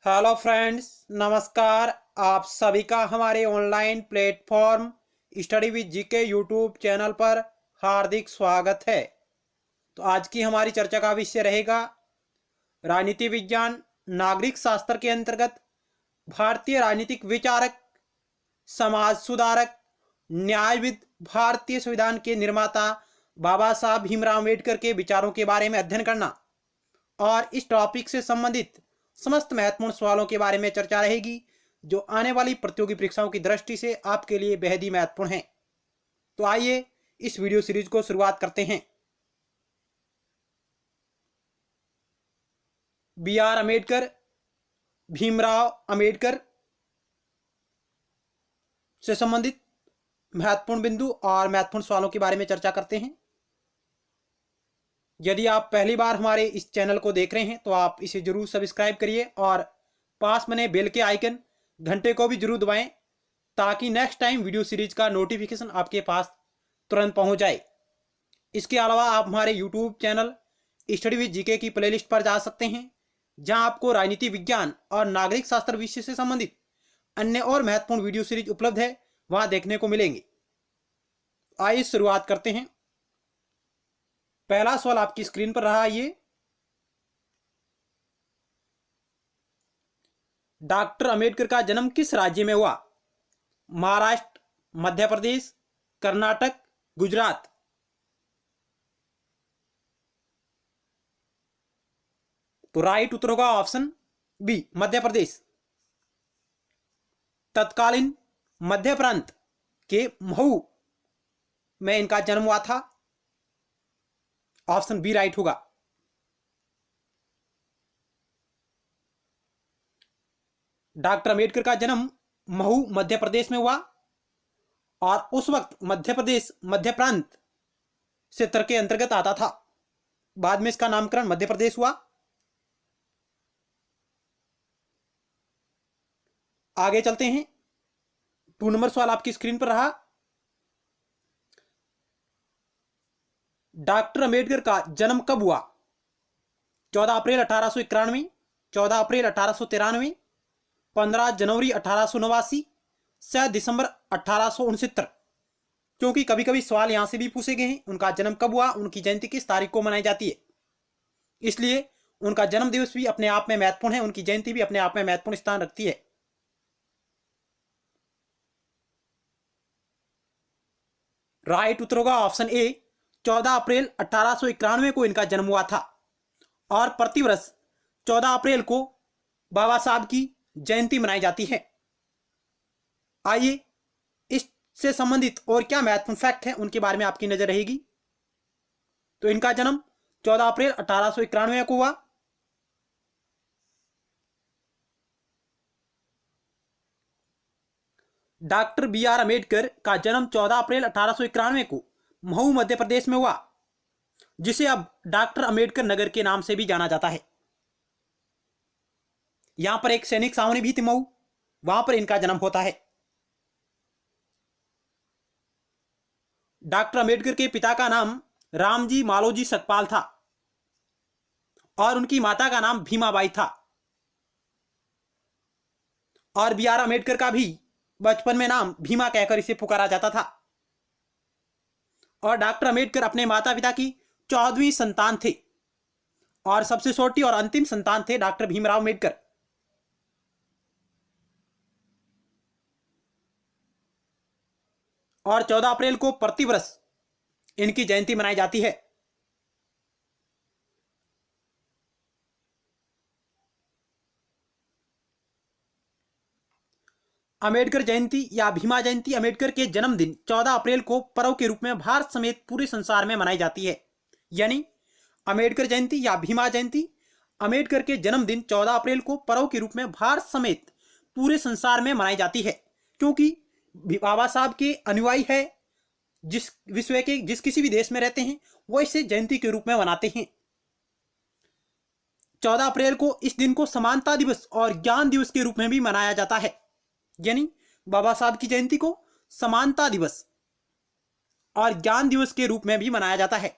Hello friends, नमस्कार। आप सभी का हमारे online platform study with GK YouTube channel पर हार्दिक स्वागत है। तो आज की हमारी चर्चा का विषय रहेगा राजनीति विज्ञान नागरिक शास्त्र के अंतर्गत भारतीय राजनीतिक विचारक, समाज सुधारक, न्यायविद, भारतीय संविधान के निर्माता बाबा साहब भीमराव अम्बेडकर के विचारों के बारे में अध्ययन करना। और इस टॉपिक से संबंधित समस्त महत्वपूर्ण सवालों के बारे में चर्चा रहेगी जो आने वाली प्रतियोगी परीक्षाओं की दृष्टि से आपके लिए बेहद ही महत्वपूर्ण है। तो आइए इस वीडियो सीरीज को शुरुआत करते हैं। बी आर अम्बेडकर, भीमराव अम्बेडकर से संबंधित महत्वपूर्ण बिंदु और महत्वपूर्ण सवालों के बारे में चर्चा करते हैं। यदि आप पहली बार हमारे इस चैनल को देख रहे हैं तो आप इसे जरूर सब्सक्राइब करिए और पास बने बेल के आइकन घंटे को भी जरूर दबाएं ताकि नेक्स्ट टाइम वीडियो सीरीज का नोटिफिकेशन आपके पास तुरंत पहुंच जाए। इसके अलावा आप हमारे YouTube channel study with GK की प्लेलिस्ट पर जा सकते हैं जहां आपको राजनीति विज्ञान और नागरिक शास्त्र विषय से संबंधित अन्य और महत्वपूर्ण वीडियो सीरीज उपलब्ध है, वहां देखने को मिलेंगे। आइए शुरुआत करते हैं। पहला सवाल आपकी स्क्रीन पर रहा, ये डॉक्टर अंबेडकर का जन्म किस राज्य में हुआ? महाराष्ट्र, मध्य प्रदेश, कर्नाटक, गुजरात। तो राइट उत्तर होगा ऑप्शन बी, मध्य प्रदेश। तत्कालीन मध्य प्रांत के महू में इनका जन्म हुआ था। ऑप्शन बी राइट होगा। डॉक्टर अंबेडकर का जन्म महू मध्य प्रदेश में हुआ और उस वक्त मध्य प्रदेश मध्य प्रांत क्षेत्र के अंतर्गत आता था। बाद में इसका नामकरण मध्य प्रदेश हुआ। आगे चलते हैं। 2 नंबर सवाल आपकी स्क्रीन पर रहा। डॉक्टर अंबेडकर का जन्म कब हुआ? 14 अप्रैल 1891, 14 अप्रैल 1893, 15 जनवरी 1889, 7 दिसंबर 1869। क्योंकि कभी कभी सवाल यहां से भी पूछे गए हैं उनका जन्म कब हुआ, उनकी जयंती किस तारीख को मनाई जाती है, इसलिए उनका जन्म दिवस भी अपने आप में महत्वपूर्ण है, उनकी जयंती भी अपने आप में महत्वपूर्ण स्थान रखती है। राइट उत्तर होगा ऑप्शन ए, 14 अप्रैल 1891 को इनका जन्म हुआ था और प्रतिवर्ष 14 अप्रैल को बाबा साहब की जयंती मनाई जाती है। आइए इससे संबंधित और क्या महत्वपूर्ण फैक्ट है उनके बारे में आपकी नजर रहेगी। तो इनका जन्म 14 अप्रैल 1891 को हुआ। डॉक्टर बी आर अम्बेडकर का जन्म 14 अप्रैल 1891 को महू मध्य प्रदेश में हुआ, जिसे अब डॉक्टर अंबेडकर नगर के नाम से भी जाना जाता है। यहां पर एक सैनिक छावनी भी थी महू, वहां पर इनका जन्म होता है। डॉक्टर अंबेडकर के पिता का नाम रामजी मालोजी सकपाल था और उनकी माता का नाम भीमाबाई था। और बी आर अम्बेडकर का भी बचपन में नाम भीमा कहकर इसे पुकारा जाता था। और डॉक्टर अंबेडकर अपने माता पिता की 14वीं संतान थे और सबसे छोटी और अंतिम संतान थे डॉक्टर भीमराव अम्बेडकर। और 14 अप्रैल को प्रतिवर्ष इनकी जयंती मनाई जाती है। अंबेडकर जयंती या भीमा जयंती अंबेडकर के जन्मदिन 14 अप्रैल को पर्व के रूप में भारत समेत पूरे संसार में मनाई जाती है। यानी अंबेडकर जयंती या भीमा जयंती अंबेडकर के जन्मदिन 14 अप्रैल को पर्व के रूप में भारत समेत पूरे संसार में मनाई जाती है, क्योंकि बाबा साहब के अनुयायी है जिस विश्व के जिस किसी भी देश में रहते हैं वो इसे जयंती के रूप में मनाते हैं। 14 अप्रैल को इस दिन को समानता दिवस और ज्ञान दिवस के रूप में भी मनाया जाता है। यानी बाबा साहब की जयंती को समानता दिवस और ज्ञान दिवस के रूप में भी मनाया जाता है,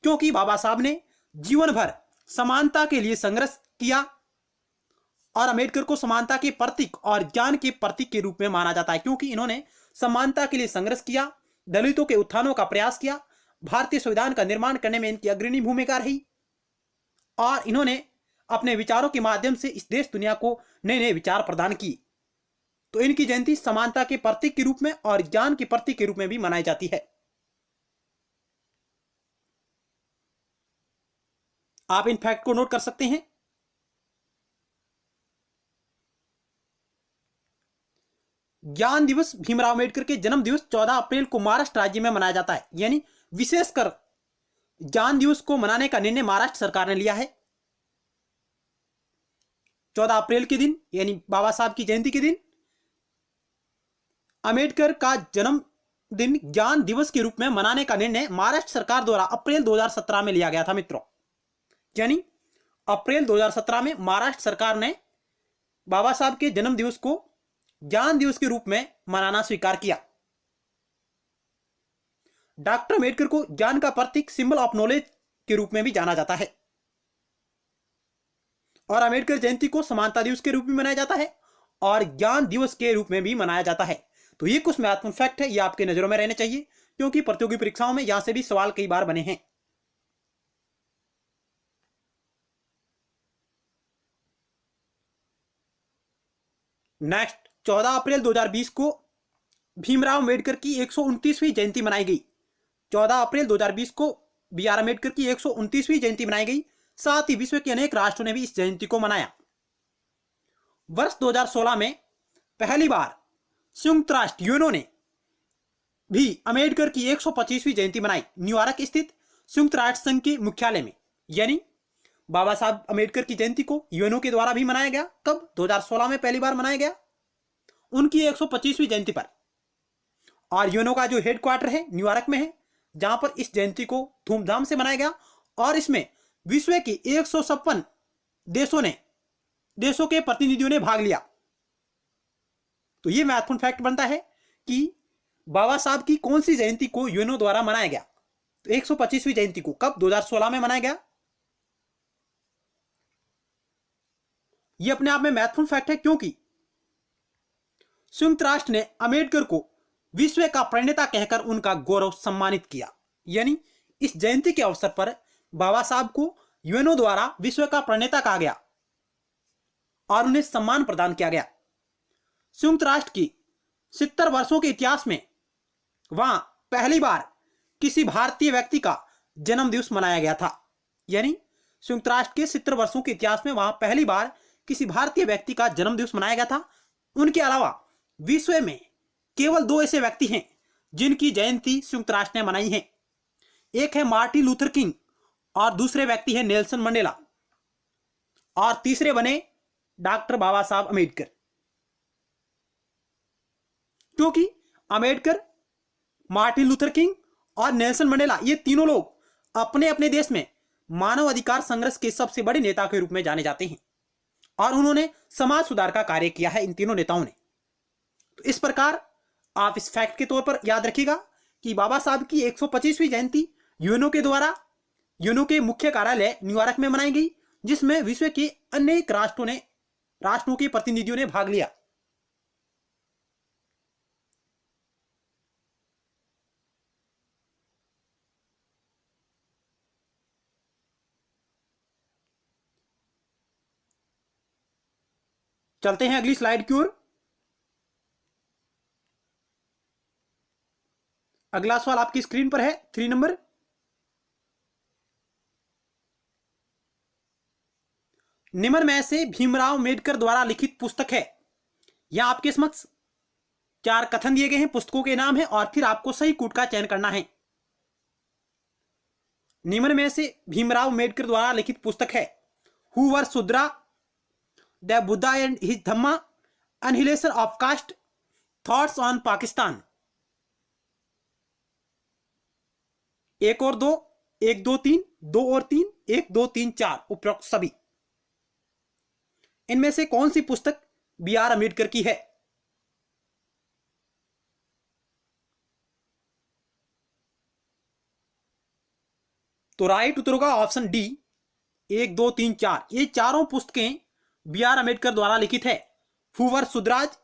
क्योंकि बाबा साहब ने जीवन भर समानता के लिए संघर्ष किया और अम्बेडकर को समानता के प्रतीक और ज्ञान के प्रतीक के रूप में माना जाता है, क्योंकि इन्होंने समानता के लिए संघर्ष किया, दलितों के उत्थानों का प्रयास किया, भारतीय संविधान का निर्माण करने में इनकी अग्रणी भूमिका रही और इन्होंने अपने विचारों के माध्यम से इस देश दुनिया को नए नए विचार प्रदान किए। तो इनकी जयंती समानता के प्रतीक के रूप में और ज्ञान के प्रतीक के रूप में भी मनाई जाती है। आप इन फैक्ट को नोट कर सकते हैं। ज्ञान दिवस भीमराव अम्बेडकर के जन्म दिवस 14 अप्रैल को महाराष्ट्र राज्य में मनाया जाता है, यानी विशेषकर ज्ञान दिवस को मनाने का निर्णय महाराष्ट्र सरकार ने लिया है। 14 अप्रैल के दिन यानी बाबा साहब की जयंती के दिन अम्बेडकर का जन्म दिन ज्ञान दिवस के रूप में मनाने का निर्णय महाराष्ट्र सरकार द्वारा अप्रैल 2017 में लिया गया था मित्रों। यानी अप्रैल 2017 में महाराष्ट्र सरकार ने बाबा साहब के जन्म दिवस को ज्ञान दिवस के रूप में मनाना स्वीकार किया। डॉक्टर अम्बेडकर को ज्ञान का प्रतीक, सिंबल ऑफ नॉलेज के रूप में भी जाना जाता है और अम्बेडकर जयंती को समानता दिवस के रूप में मनाया जाता है और ज्ञान दिवस के रूप में भी मनाया जाता है। तो ये कुछ महत्वपूर्ण फैक्ट है, ये आपके नजरों में रहने चाहिए, क्योंकि प्रतियोगी परीक्षाओं में यहां से भी सवाल कई बार बने हैं। नेक्स्ट, 14 अप्रैल 2020 को भीमराव अम्बेडकर की 129वीं जयंती मनाई गई। 14 अप्रैल 2020 को बी आर अम्बेडकर की 129वीं जयंती मनाई गई। साथ ही विश्व के अनेक राष्ट्रों ने भी इस जयंती को मनाया। वर्ष 2016 में पहली बार संयुक्त राष्ट्र यूएनओ ने भी अम्बेडकर की 125वीं जयंती मनाई, न्यूयॉर्क स्थित संयुक्त राष्ट्र संघ के मुख्यालय में। यानी बाबा साहब अम्बेडकर की जयंती को यूएनओ के द्वारा भी मनाया गया। कब? 2016 में पहली बार मनाया गया उनकी 125वीं जयंती पर। और यूएनओ का जो हेडक्वार्टर है न्यूयॉर्क में है, जहां पर इस जयंती को धूमधाम से मनाया गया और इसमें विश्व के 156 देशों के प्रतिनिधियों ने भाग लिया। तो यह महत्वपूर्ण फैक्ट बनता है कि बाबा साहब की कौन सी जयंती को यूएनओ द्वारा मनाया गया। तो 125वीं जयंती को कब? 2016 में मनाया गया। यह अपने आप में महत्वपूर्ण फैक्ट है, क्योंकि संयुक्त राष्ट्र ने अम्बेडकर को विश्व का प्रणेता कहकर उनका गौरव सम्मानित किया। यानी इस जयंती के अवसर पर बाबा साहब को यूएनओ द्वारा विश्व का प्रणेता कहा गया और उन्हें सम्मान प्रदान किया गया। संयुक्त राष्ट्र की 70 वर्षों के इतिहास में वहां पहली बार किसी भारतीय व्यक्ति का जन्म दिवस मनाया गया था। यानी संयुक्त राष्ट्र के 70 वर्षों के इतिहास में वहां पहली बार किसी भारतीय व्यक्ति का जन्म दिवस मनाया गया था। उनके अलावा विश्व में केवल 2 ऐसे व्यक्ति हैं जिनकी जयंती संयुक्त राष्ट्र ने मनाई है। एक है मार्टिन लूथर किंग और दूसरे व्यक्ति है नेल्सन मंडेला और तीसरे बने डॉक्टर बाबा साहब अम्बेडकर। क्योंकि अम्बेडकर, मार्टिन लूथर किंग और नेल्सन मंडेला ये तीनों लोग अपने अपने देश में मानव अधिकार संघर्ष के सबसे बड़े नेता के रूप में जाने जाते हैं और उन्होंने समाज सुधार का कार्य किया है इन तीनों नेताओं ने। तो इस प्रकार आप इस फैक्ट के तौर पर याद रखिएगा कि बाबा साहब की 125वीं जयंती यूएनओ के द्वारा यूएनओ के मुख्य कार्यालय न्यूयॉर्क में मनाई गई, जिसमें विश्व के अनेक राष्ट्रों के प्रतिनिधियों ने भाग लिया। चलते हैं अगली स्लाइड की ओर। अगला सवाल आपकी स्क्रीन पर है 3 नंबर। निम्न में से भीमराव अम्बेडकर द्वारा लिखित पुस्तक है। यहां आपके समक्ष 4 कथन दिए गए हैं, पुस्तकों के नाम है और फिर आपको सही कूट का चयन करना है। निम्न में से भीमराव अम्बेडकर द्वारा लिखित पुस्तक है who were Shudra, the Buddha and his Dhamma, annihilation of caste, thoughts on Pakistan. 1 और 2, 1 2 3, 2 और 3, 1 2 3 4 उपरोक्त सभी। इनमें से कौन सी पुस्तक बी आर अम्बेडकर की है? तो राइट उत्तर होगा ऑप्शन डी, 1 2 3 4। ये चारों पुस्तकें बी आर अम्बेडकर द्वारा लिखित है। Who were Shudras,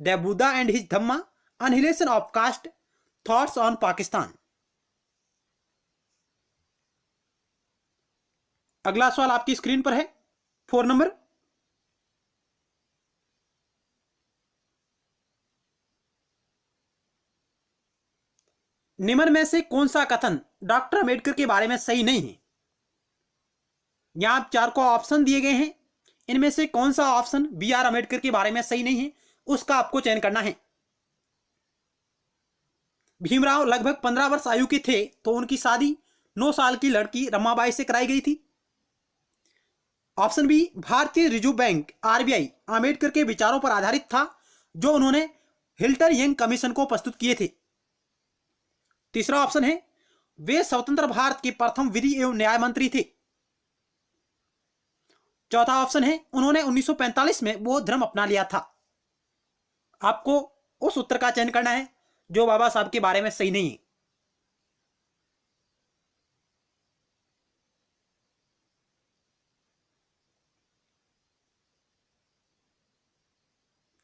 the Buddha and his Dhamma, annihilation of caste, thoughts on Pakistan. अगला सवाल आपकी स्क्रीन पर है 4 नंबर। निम्न में से कौन सा कथन डॉक्टर अम्बेडकर के बारे में सही नहीं है? यहां 4 को ऑप्शन दिए गए हैं, इनमें से कौन सा ऑप्शन बी आर अम्बेडकर के बारे में सही नहीं है उसका आपको चयन करना है। भीमराव लगभग 15 वर्ष आयु के थे तो उनकी शादी 9 साल की लड़की रमाबाई से कराई गई थी। ऑप्शन बी, भारतीय रिजर्व बैंक आरबीआई अम्बेडकर के विचारों पर आधारित था जो उन्होंने हिल्टन यंग कमीशन को प्रस्तुत किए थे। तीसरा ऑप्शन है, वे स्वतंत्र भारत के प्रथम विधि एवं न्याय मंत्री थे। चौथा ऑप्शन है, उन्होंने 1945 में बौद्ध धर्म अपना लिया था। आपको उस उत्तर का चयन करना है जो बाबा साहब के बारे में सही नहीं है।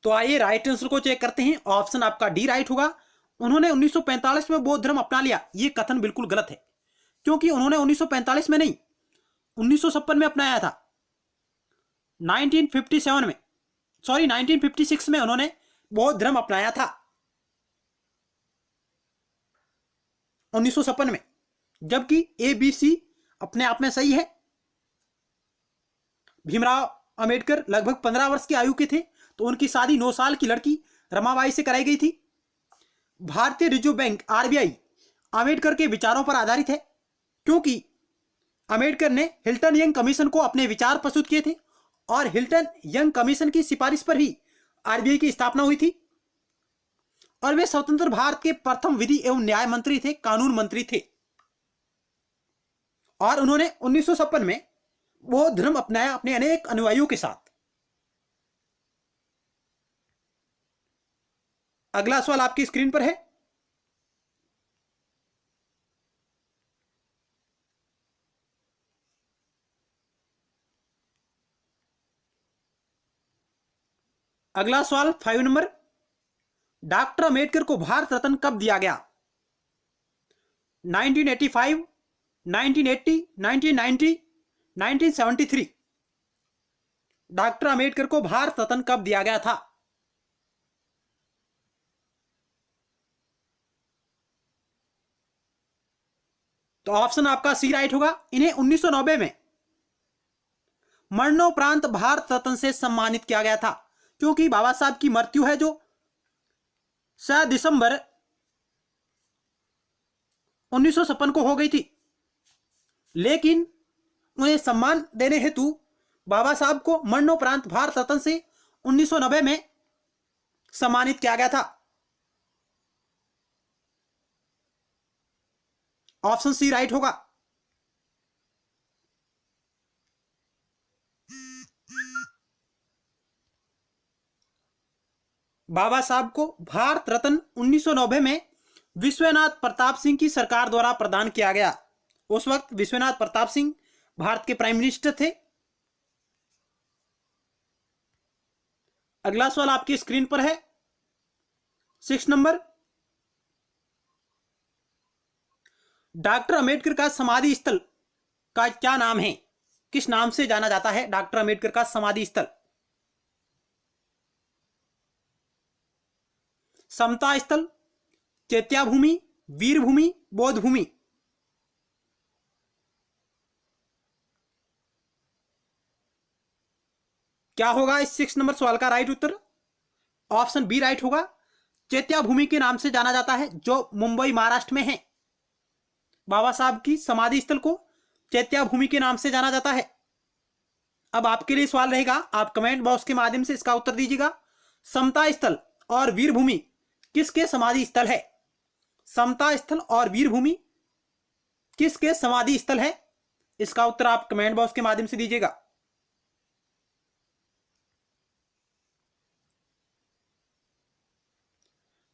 तो आइए राइट आंसर को चेक करते हैं। ऑप्शन आपका डी राइट होगा। उन्होंने 1945 में बौद्ध धर्म अपना लिया, यह कथन बिल्कुल गलत है, क्योंकि उन्होंने 1945 में नहीं 1956 में अपनाया था। 1956 में उन्होंने बौद्ध धर्म अपनाया था 1956 में, जबकि ए बी सी अपने आप में सही है। भीमराव अंबेडकर लगभग 15 वर्ष की आयु के थे तो उनकी शादी 9 साल की लड़की रमाबाई से कराई गई थी। भारतीय रिजर्व बैंक आरबीआई अंबेडकर के विचारों पर आधारित है, क्योंकि अंबेडकर ने हिल्टन यंग कमीशन को अपने विचार प्रस्तुत किए थे और हिल्टन यंग कमीशन की सिफारिश पर ही आरबीआई की स्थापना हुई थी। और वे स्वतंत्र भारत के प्रथम विधि एवं न्याय मंत्री थे, कानून मंत्री थे। और उन्होंने 1956 में बौद्ध धर्म अपनाया अपने अनेक अनुयायियों के साथ। अगला सवाल आपकी स्क्रीन पर है। अगला सवाल 5 नंबर। डॉक्टर अंबेडकर को भारत रत्न कब दिया गया? 1985, 1980, 1990, 1973। डॉक्टर अंबेडकर को भारत रत्न कब दिया गया था? तो ऑप्शन आपका सी राइट होगा। इन्हें 1990 में मरणोपरांत भारत रत्न से सम्मानित किया गया था, क्योंकि बाबा साहब की मृत्यु है जो 6 दिसंबर 1956 को हो गई थी, लेकिन उन्हें सम्मान देने हेतु बाबा साहब को मरणोपरांत भारत रत्न से 1990 में सम्मानित किया गया था। ऑप्शन सी राइट होगा। बाबा साहब को भारत रत्न 1990 में विश्वनाथ प्रताप सिंह की सरकार द्वारा प्रदान किया गया। उस वक्त विश्वनाथ प्रताप सिंह भारत के प्राइम मिनिस्टर थे। अगला सवाल आपकी स्क्रीन पर है 6 नंबर। डॉक्टर अंबेडकर का समाधि स्थल का क्या नाम है? किस नाम से जाना जाता है डॉक्टर अंबेडकर का समाधि स्थल? समता स्थल, चैत्या भूमि, वीर भूमि, बौद्ध भूमि। क्या होगा इस 6 नंबर सवाल का राइट उत्तर? ऑप्शन बी राइट होगा। चैत्या भूमि के नाम से जाना जाता है, जो मुंबई महाराष्ट्र में है। बाबा साहब की समाधि स्थल को चैत्या भूमि के नाम से जाना जाता है। अब आपके लिए सवाल रहेगा, आप कमेंट बॉक्स के माध्यम से इसका उत्तर दीजिएगा। समता स्थल और वीर भूमि किसके समाधि स्थल है? समता स्थल और वीर भूमि किसके समाधि स्थल है? इसका उत्तर आप कमेंट बॉक्स के माध्यम से दीजिएगा।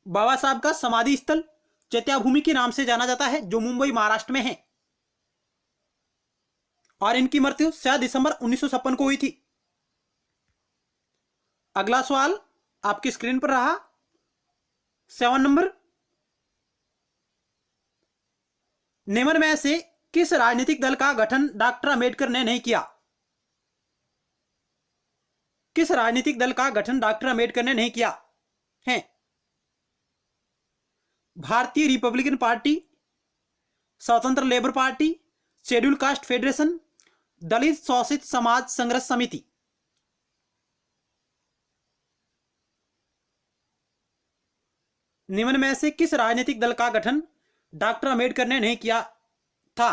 बाबा साहब का समाधि स्थल चैत्या भूमि के नाम से जाना जाता है, जो मुंबई महाराष्ट्र में है, और इनकी मृत्यु 6 दिसंबर 1956 को हुई थी। अगला सवाल आपकी स्क्रीन पर रहा 7 नंबर, निम्न में से किस राजनीतिक दल का गठन डॉक्टर अंबेडकर ने नहीं किया? किस राजनीतिक दल का गठन डॉक्टर अंबेडकर ने नहीं किया है? Bharatiya republican party, Swatantra labour party, schedule caste federation, Dalit Shoshit Samaj संघर्ष समिति। निम्न में से किस राजनीतिक दल का गठन डॉक्टर अंबेडकर ने नहीं किया था?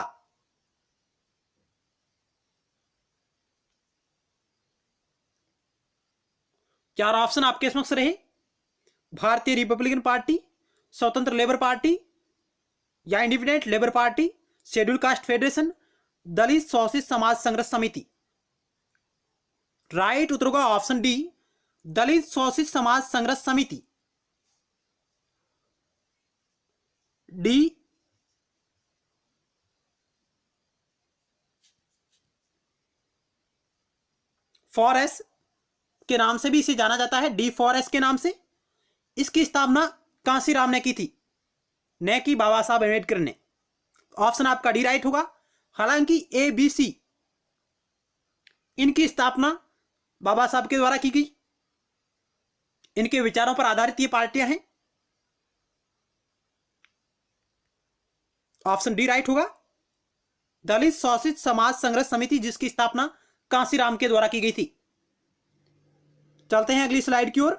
चार ऑप्शन आपके समक्ष रहे, Bharatiya republican party, Swatantra labour party या independent labour party, schedule caste federation, Dalit Shoshit Samaj संघर्ष समिति। राइट उत्तर होगा ऑप्शन डी, दलित शोषित समाज संघर्ष समिति। डी। 4S के नाम से भी इसे जाना जाता है, D4S के नाम से। इसकी स्थापना कांसीराम ने की थी, न कि बाबा साहब अम्बेडकर ने। ऑप्शन आपका डी राइट होगा। हालांकि ABC इनकी स्थापना बाबा साहब के द्वारा की गई, इनके विचारों पर आधारित ये पार्टियां हैं। ऑप्शन डी राइट होगा, दलित शोषित समाज संघर्ष समिति, जिसकी स्थापना कांसीराम के द्वारा की गई थी। चलते हैं अगली स्लाइड की ओर।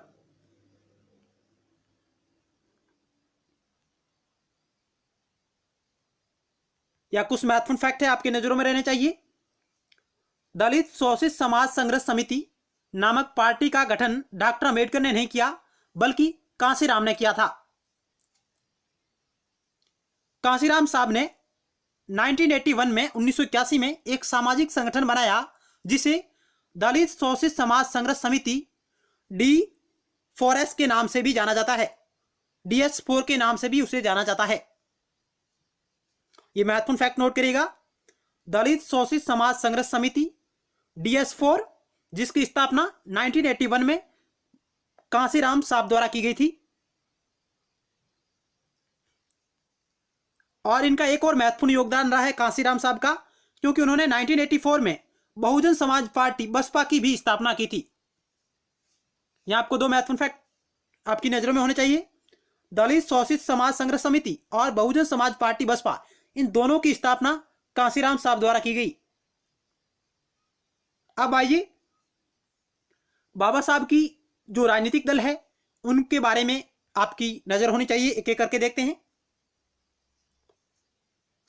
या कुछ महत्वपूर्ण फैक्ट है आपकी नजरों में रहने चाहिए। दलित शोषित समाज संघर्ष समिति नामक पार्टी का गठन डॉक्टर अंबेडकर ने नहीं किया, बल्कि कांसीराम ने किया था। कांसीराम साहब ने 1981 में 1981 में एक सामाजिक संगठन बनाया, जिसे दलित शोषित समाज संघर्ष समिति D4S के नाम से भी जाना जाता है, DS4 के नाम से भी उसे जाना जाता है। यह महत्वपूर्ण फैक्ट नोट करिएगा। दलित शोषित समाज संघर्ष समिति DS4, जिसकी स्थापना 1981 में कांसीराम साहब द्वारा की गई थी। और इनका एक और महत्वपूर्ण योगदान रहा है कांसीराम साहब का, क्योंकि उन्होंने 1984 में बहुजन समाज पार्टी बसपा की भी स्थापना की थी। यहां आपको दो महत्वपूर्ण फैक्ट आपकी नजरों में होने चाहिए। दलित शोषित समाज संघर्ष समिति और बहुजन समाज पार्टी बसपा, इन दोनों की स्थापना कांसीराम साहब द्वारा की गई। अब आइए बाबा साहब की जो राजनीतिक दल है उनके बारे में आपकी नजर होनी चाहिए। एक एक करके देखते हैं।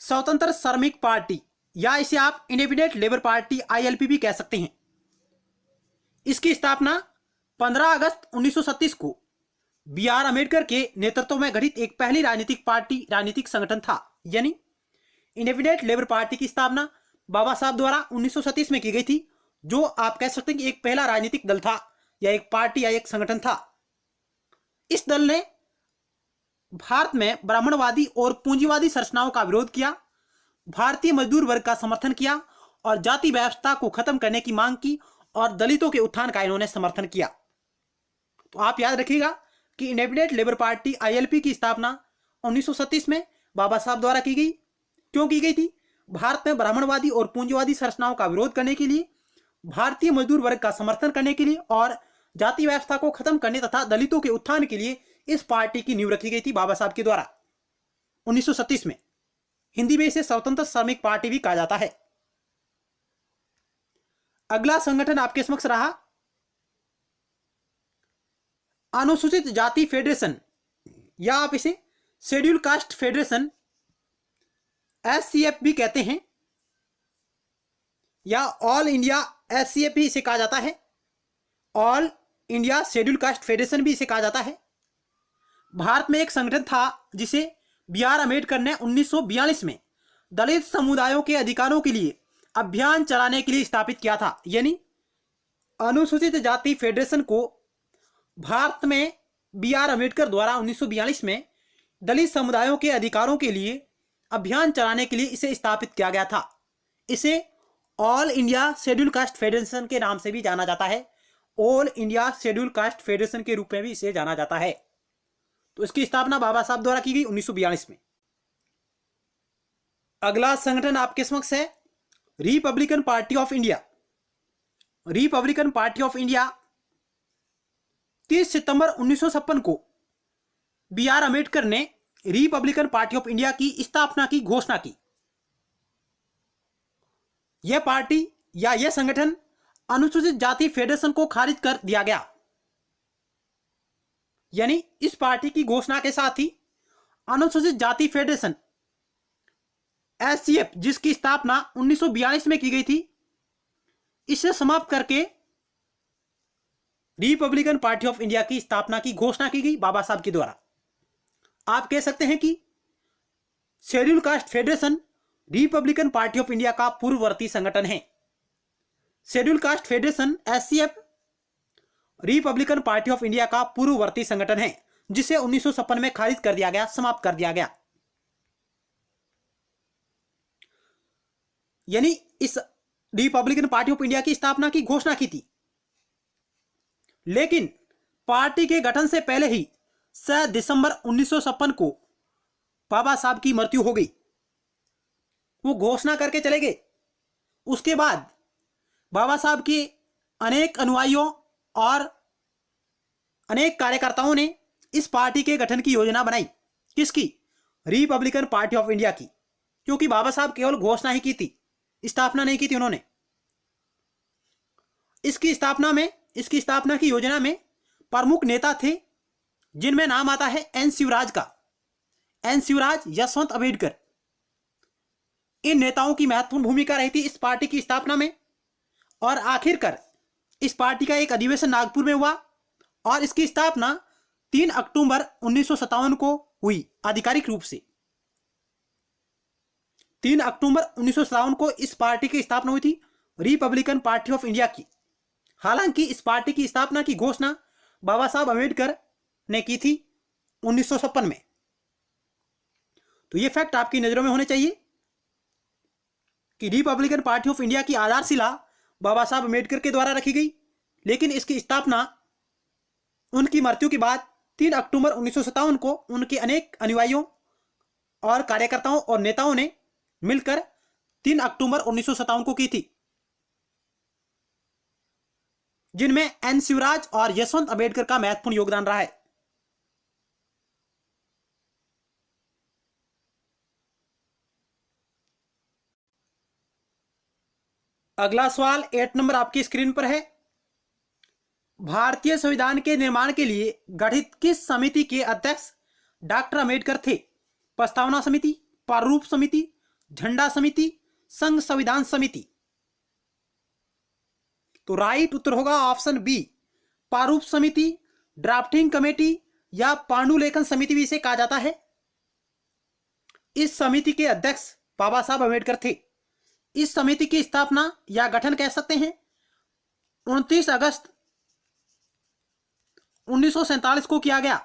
स्वतंत्र श्रमिक पार्टी, या इसे आप इंडिपेंडेंट लेबर पार्टी ILP भी कह सकते हैं। इसकी स्थापना 15 अगस्त 1937 को BR अम्बेडकर के नेतृत्व में गठित एक पहली राजनीतिक संगठन था। यानी इंडिपेंडेंट लेबर पार्टी की स्थापना बाबा साहब द्वारा 1937 में की गई थी, जो आप कह सकते हैं कि एक पहला राजनीतिक दल था, या एक पार्टी या एक संगठन था। इस दल ने भारत में ब्राह्मणवादी और पूंजीवादी संरचनाओं का विरोध किया, भारतीय मजदूर वर्ग का समर्थन किया और जाति व्यवस्था को खत्म करने की मांग की, और दलितों के उत्थान का इन्होंने समर्थन किया। तो आप याद रखिएगा कि इंडिपेंडेंट लेबर पार्टी ILP की स्थापना 1937 में बाबा साहब द्वारा की गई। क्यों की गई थी? भारत में ब्राह्मणवादी और पूंजीवादी संरचनाओं का विरोध करने के लिए, भारतीय मजदूर वर्ग का समर्थन करने के लिए और जाति व्यवस्था को खत्म करने तथा दलितों के उत्थान के लिए इस पार्टी की नींव रखी गई थी बाबा साहब के द्वारा 1937 में। हिंदी में इसे स्वतंत्र श्रमिक पार्टी भी कहा जाता है। अगला संगठन आपके समक्ष रहा अनुसूचित जाति फेडरेशन, या आप इसे शेड्यूल कास्ट फेडरेशन SCF भी कहते हैं, या ऑल इंडिया SCF भी इसे कहा जाता है, all India schedule caste federation भी इसे कहा जाता है। भारत में एक संगठन था जिसे BR अम्बेडकर ने 1942 में दलित समुदायों के अधिकारों के लिए अभियान चलाने के लिए स्थापित किया था। यानी अनुसूचित जाति फेडरेशन को भारत में BR अम्बेडकर द्वारा 1942 में दलित समुदायों के अधिकारों के लिए अभियान चलाने के लिए इसे स्थापित किया गया था। इसे all India schedule caste federation के नाम से भी जाना जाता है, all India schedule caste federation के रूप में भी इसे जाना जाता है। तो इसकी स्थापना बाबा साहब द्वारा की गई 1942 में। अगला संगठन आपके समक्ष है Republican party of India. Republican party of India 30 सितंबर 1956 को बी आर अम्बेडकर ने रिपब्लिकन पार्टी ऑफ इंडिया की स्थापना की घोषणा की। यह पार्टी या यह संगठन अनुसूचित जाति फेडरेशन को खारिज कर दिया गया। यानी इस पार्टी की घोषणा के साथ ही अनुसूचित जाति फेडरेशन एससीएफ, जिसकी स्थापना 1942 में की गई थी, इसे समाप्त करके रिपब्लिकन पार्टी ऑफ इंडिया की स्थापना की घोषणा की गई बाबा साहब के द्वारा। आप कह सकते हैं कि schedule caste federation Republican party of India का पूर्ववर्ती संगठन है। Schedule caste federation SCF Republican party of India का पूर्ववर्ती संगठन है, जिसे 1956 में खारिज कर दिया गया, समाप्त कर दिया गया। यानी इस रिपब्लिकन पार्टी ऑफ इंडिया की स्थापना की घोषणा की थी, लेकिन पार्टी के गठन से पहले ही 7 दिसंबर 1956 को बाबा साहब की मृत्यु हो गई। वो घोषणा करके चले गए। उसके बाद बाबा साहब के अनेक अनुयायियों और अनेक कार्यकर्ताओं ने इस पार्टी के गठन की योजना बनाई। किसकी? रिपब्लिकन पार्टी ऑफ इंडिया की। क्योंकि बाबा साहब केवल घोषणा ही की थी, स्थापना नहीं की थी उन्होंने। इसकी स्थापना की योजना में प्रमुख नेता थे, जिनमें नाम आता है एन शिवराज का। एन शिवराज, यशवंत अम्बेडकर, इन नेताओं की महत्वपूर्ण भूमिका रही थी इस पार्टी की स्थापना में। और आखिरकार इस पार्टी का एक अधिवेशन नागपुर में हुआ और इसकी स्थापना 3 अक्टूबर 1957 को हुई आधिकारिक रूप से। 3 अक्टूबर 1957 को इस पार्टी की स्थापना हुई थी, रिपब्लिकन पार्टी ऑफ इंडिया की। हालांकि इस पार्टी की स्थापना की घोषणा बाबा साहब अम्बेडकर ने की थी 1956 में। तो ये फैक्ट आपकी नजरों में होने चाहिए कि रिपब्लिकन पार्टी ऑफ इंडिया की आधारशिला बाबा साहब अम्बेडकर के द्वारा रखी गई, लेकिन इसकी स्थापना उनकी मृत्यु के बाद 3 अक्टूबर 1957 को उनके अनेक अनुयायियों और कार्यकर्ताओं और नेताओं ने मिलकर 3 अक्टूबर 1957 को की थी, जिनमें एन शिवराज और यशवंत अम्बेडकर का महत्वपूर्ण योगदान रहा है। अगला सवाल 8 नंबर आपकी स्क्रीन पर है। भारतीय संविधान के निर्माण के लिए गठित किस समिति के अध्यक्ष डॉक्टर अम्बेडकर थे? प्रस्तावना समिति, प्रारूप समिति, झंडा समिति, संघ संविधान समिति। तो राइट उत्तर होगा ऑप्शन बी, प्रारूप समिति, ड्राफ्टिंग कमेटी या पांडुलेखन समिति भी इसे कहा जाता है। इस समिति के अध्यक्ष बाबा साहब अम्बेडकर थे। इस समिति की स्थापना या गठन कह सकते हैं 29 अगस्त 1947 को किया गया,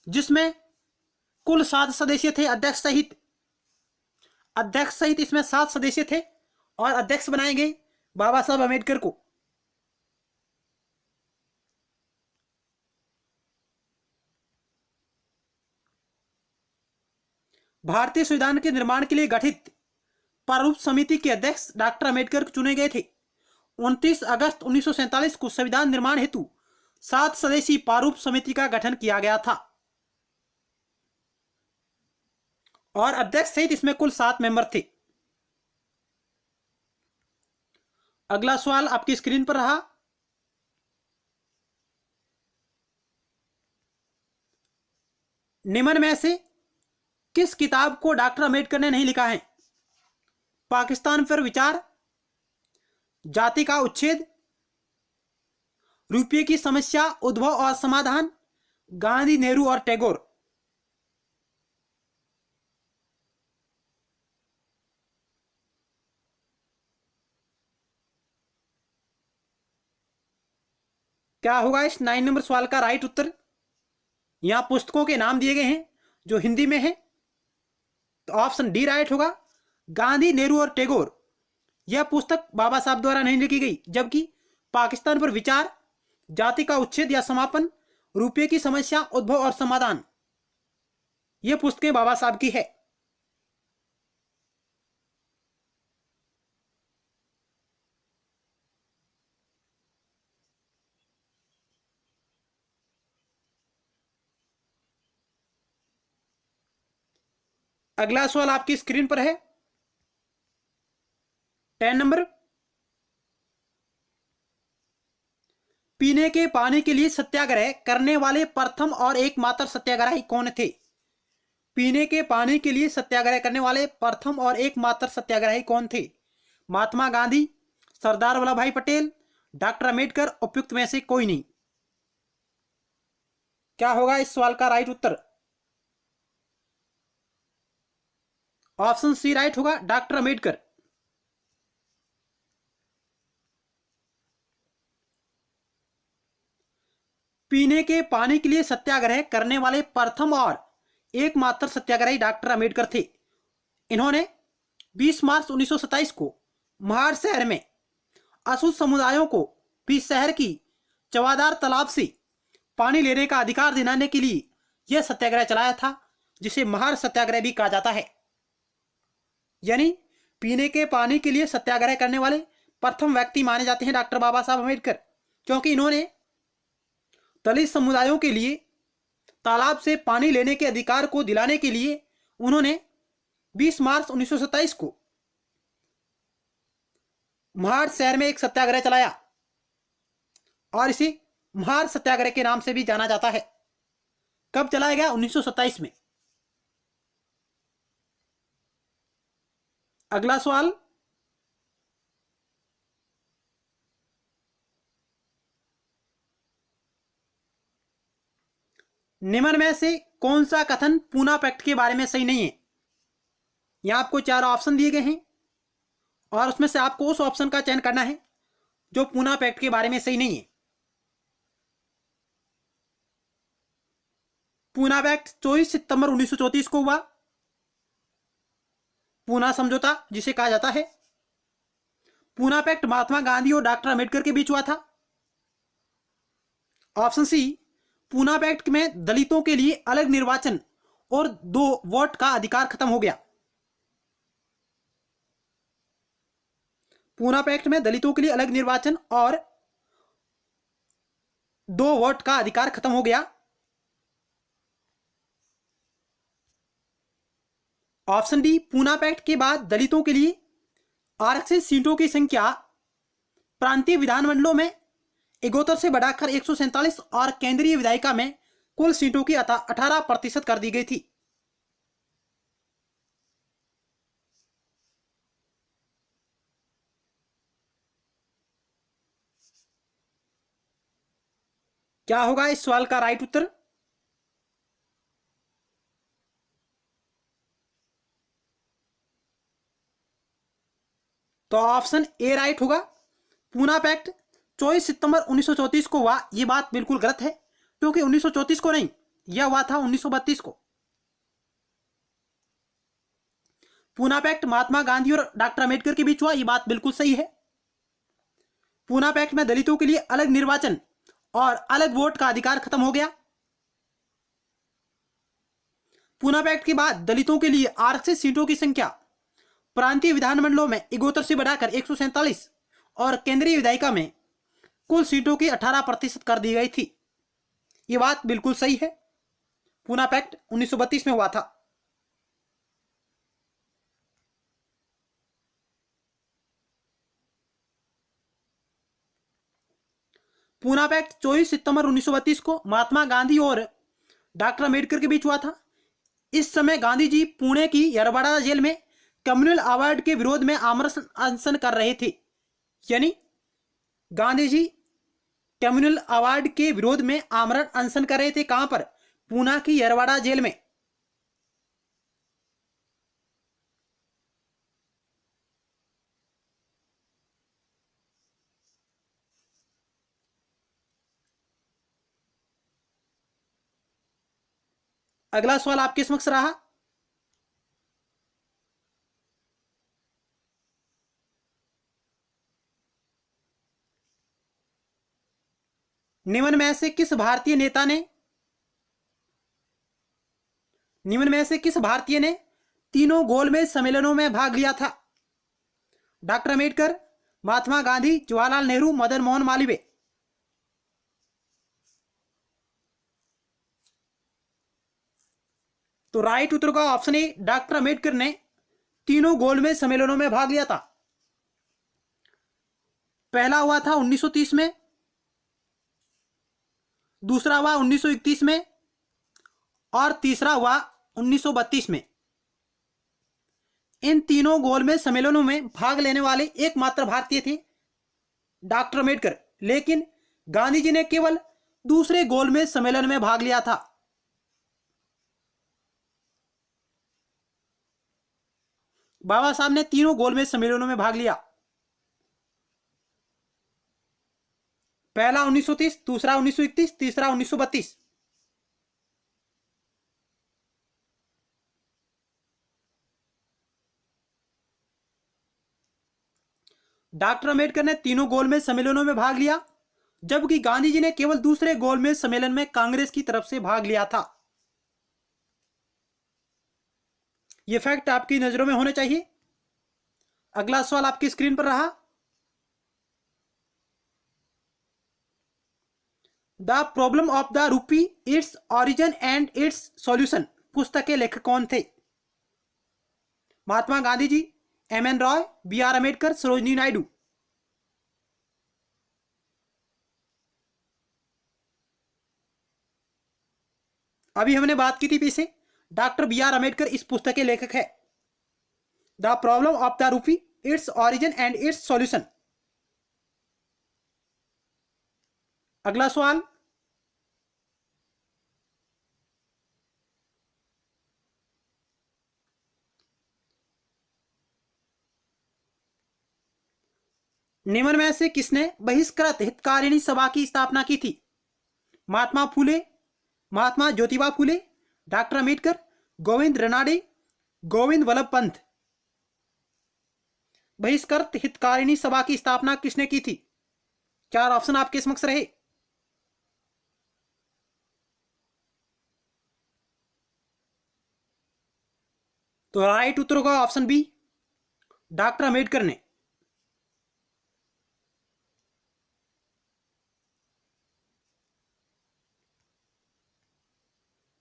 जिसमें कुल 7 सदस्य थे अध्यक्ष सहित इसमें 7 सदस्य थे और अध्यक्ष बनाए गए बाबा साहब अम्बेडकर को। भारतीय संविधान के निर्माण के लिए गठित प्रारूप समिति के अध्यक्ष डॉक्टर अम्बेडकर चुने गए थे। 29 अगस्त 1947 को संविधान निर्माण हेतु 7 सदस्यीय प्रारूप समिति का गठन किया गया था और अध्यक्ष सहित इसमें कुल 7 मेंबर थे। अगला सवाल आपकी स्क्रीन पर रहा। निम्न में से किस किताब को डॉक्टर अम्बेडकर ने नहीं लिखा है? पाकिस्तान पर विचार, जाति का उच्छेद, रुपये की समस्या, उद्भव और समाधान, गांधी, नेहरू और टैगोर। क्या होगा इस 9 नंबर सवाल का राइट उत्तर? यहां पुस्तकों के नाम दिए गए हैं जो हिंदी में है, तो ऑप्शन डी राइट होगा। गांधी, नेहरू और टैगोर यह पुस्तक बाबा साहब द्वारा नहीं लिखी गई, जबकि पाकिस्तान पर विचार, जाति का उच्छेद या समापन, रुपये की समस्या, उद्भव और समाधान। ये पुस्तकें बाबा साहब की है। अगला सवाल आपकी स्क्रीन पर है 10 नंबर। पीने के पानी के लिए सत्याग्रह करने वाले प्रथम और एकमात्र सत्याग्रही कौन थे? पीने के पानी के लिए सत्याग्रह करने वाले प्रथम और एकमात्र सत्याग्रही कौन थे? महात्मा गांधी, सरदार वल्लभ भाई पटेल, डॉक्टर अम्बेडकर, उपयुक्त में से कोई नहीं। क्या होगा इस सवाल का राइट उत्तर? ऑप्शन सी राइट होगा, डॉक्टर अम्बेडकर। पीने के पानी के लिए सत्याग्रह करने वाले प्रथम और एकमात्र सत्याग्रही डॉक्टर अम्बेडकर थे। इन्होंने 20 मार्च 1927 को महाड़ शहर में अछूत समुदायों को भी शहर की चवादार तालाब से पानी लेने का अधिकार दिलाने के लिए यह सत्याग्रह चलाया था, जिसे महाड़ सत्याग्रह भी कहा जाता है। यानी पीने के पानी के लिए सत्याग्रह करने वाले प्रथम व्यक्ति माने जाते हैं डॉक्टर बाबा साहब अम्बेडकर, क्योंकि इन्होंने दलित समुदायों के लिए तालाब से पानी लेने के अधिकार को दिलाने के लिए उन्होंने 20 मार्च 1927 को महाड़ शहर में एक सत्याग्रह चलाया और इसे महाड़ सत्याग्रह के नाम से भी जाना जाता है। कब चलाया गया? 1927 में। अगला सवाल, निम्न में से कौन सा कथन पूना पैक्ट के बारे में सही नहीं है? यहां आपको 4 ऑप्शन दिए गए हैं और उसमें से आपको उस ऑप्शन का चयन करना है जो पूना पैक्ट के बारे में सही नहीं है। पूना पैक्ट 24 सितंबर 1934 को हुआ। पूना समझौता जिसे कहा जाता है। पूना पैक्ट महात्मा गांधी और डॉक्टर अम्बेडकर के बीच हुआ था। ऑप्शन सी, पूना पैक्ट में दलितों के लिए अलग निर्वाचन और 2 वोट का अधिकार खत्म हो गया। पूना पैक्ट में दलितों के लिए अलग निर्वाचन और 2 वोट का अधिकार खत्म हो गया। ऑप्शन डी, पूना पैक्ट के बाद दलितों के लिए आरक्षित सीटों की संख्या प्रांतीय विधानमंडलों में 71 से बढ़ाकर 147 और केंद्रीय विधायिका में कुल सीटों की 18% कर दी गई थी। क्या होगा इस सवाल का राइट उत्तर? तो ऑप्शन ए राइट होगा। पूना पैक्ट 24 सितंबर 1934 को हुआ। यह बात बिल्कुल गलत है, क्योंकि 1934 को नहीं, यह हुआ था 1932 को। पूना पैक्ट महात्मा गांधी और डॉक्टर अम्बेडकर के बीच हुआ। यह बात बिल्कुल सही है। पूना पैक्ट में दलितों के लिए अलग निर्वाचन और अलग वोट का अधिकार खत्म हो गया। पूना पैक्ट के बाद दलितों के लिए आरक्षित सीटों की संख्या प्रांतीय विधानमंडलों में 71 से बढ़ाकर 147 और केंद्रीय विधायिका में कुल सीटों की 18% कर दी गई थी। यह बात बिल्कुल सही है। पूना पैक्ट 1932 में हुआ था। पूना पैक्ट 24 सितंबर 1932 को महात्मा गांधी और डॉक्टर अम्बेडकर के बीच हुआ था। इस समय गांधी जी पुणे की यरवाड़ा जेल में कम्युनल अवार्ड के विरोध में आमरण अनशन कर रहे थे। यानी गांधी जी कम्युनल अवार्ड के विरोध में आमरण अनशन कर रहे थे। कहां पर? पूना की यरवाड़ा जेल में। अगला सवाल आपके समक्ष रहा, निम्न में से किस भारतीय ने तीनों गोलमेज सम्मेलनों में भाग लिया था? डॉक्टर अम्बेडकर, महात्मा गांधी, जवाहरलाल नेहरू, मदन मोहन मालवीय। तो राइट उत्तर का ऑप्शन ए, डॉक्टर अम्बेडकर ने तीनों गोलमेज सम्मेलनों में भाग लिया था। पहला हुआ था 1930 में, दूसरा हुआ 1931 में और तीसरा हुआ 1932 में। इन तीनों गोलमेज सम्मेलनों में भाग लेने वाले एकमात्र भारतीय थे डॉक्टर अम्बेडकर, लेकिन गांधी जी ने केवल दूसरे गोलमेज सम्मेलन में भाग लिया था। बाबा साहब ने तीनों गोलमेज सम्मेलनों में भाग लिया। पहला 1930, दूसरा 1931, तीसरा 1932। डॉक्टर अम्बेडकर ने तीनों गोलमेज सम्मेलनों में भाग लिया, जबकि गांधी जी ने केवल दूसरे गोलमेज सम्मेलन में कांग्रेस की तरफ से भाग लिया था। यह फैक्ट आपकी नजरों में होने चाहिए। अगला सवाल आपकी स्क्रीन पर रहा। The problem of the rupee, its origin and it's solution पुस्तक के लेखक कौन थे? महात्मा गांधी जी, एम.एन. रॉय, बी.आर. अम्बेडकर, सरोजिनी नायडू। अभी हमने बात की थी पीछे, डॉक्टर बी.आर. अम्बेडकर इस पुस्तक के लेखक है। The problem of the rupee, its origin and it's solution. अगला सवाल, निम्न में से किसने बहिष्कृत हितकारिणी सभा की स्थापना की थी? महात्मा फूले, महात्मा ज्योतिबा फूले, डॉक्टर अम्बेडकर, गोविंद रनाडे, गोविंद वल्लभ पंत। बहिष्कृत हितकारिणी सभा की स्थापना किसने की थी? चार ऑप्शन आपके समक्ष रहे। तो राइट उत्तर होगा ऑप्शन बी, डॉक्टर अम्बेडकर ने।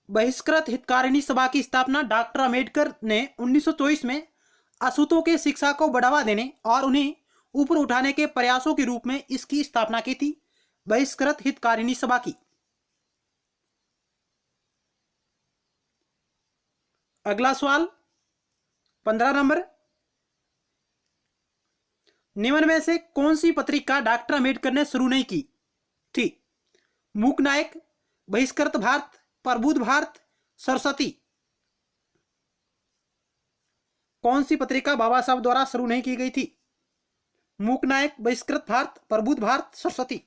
बहिष्कृत हितकारिणी सभा की स्थापना डॉक्टर अम्बेडकर ने 1924 में अछूतों के शिक्षा को बढ़ावा देने और उन्हें ऊपर उठाने के प्रयासों के रूप में इसकी स्थापना की थी, बहिष्कृत हितकारिणी सभा की। अगला सवाल 15 नंबर, निम्न में से कौन सी पत्रिका डॉक्टर अम्बेडकर ने शुरू नहीं की थी? मूक नायक, बहिष्कृत भारत, प्रबुद्ध भारत, सरस्वती। कौन सी पत्रिका बाबा साहब द्वारा शुरू नहीं की गई थी? मूक नायक, बहिष्कृत भारत, प्रबुद्ध भारत, सरस्वती।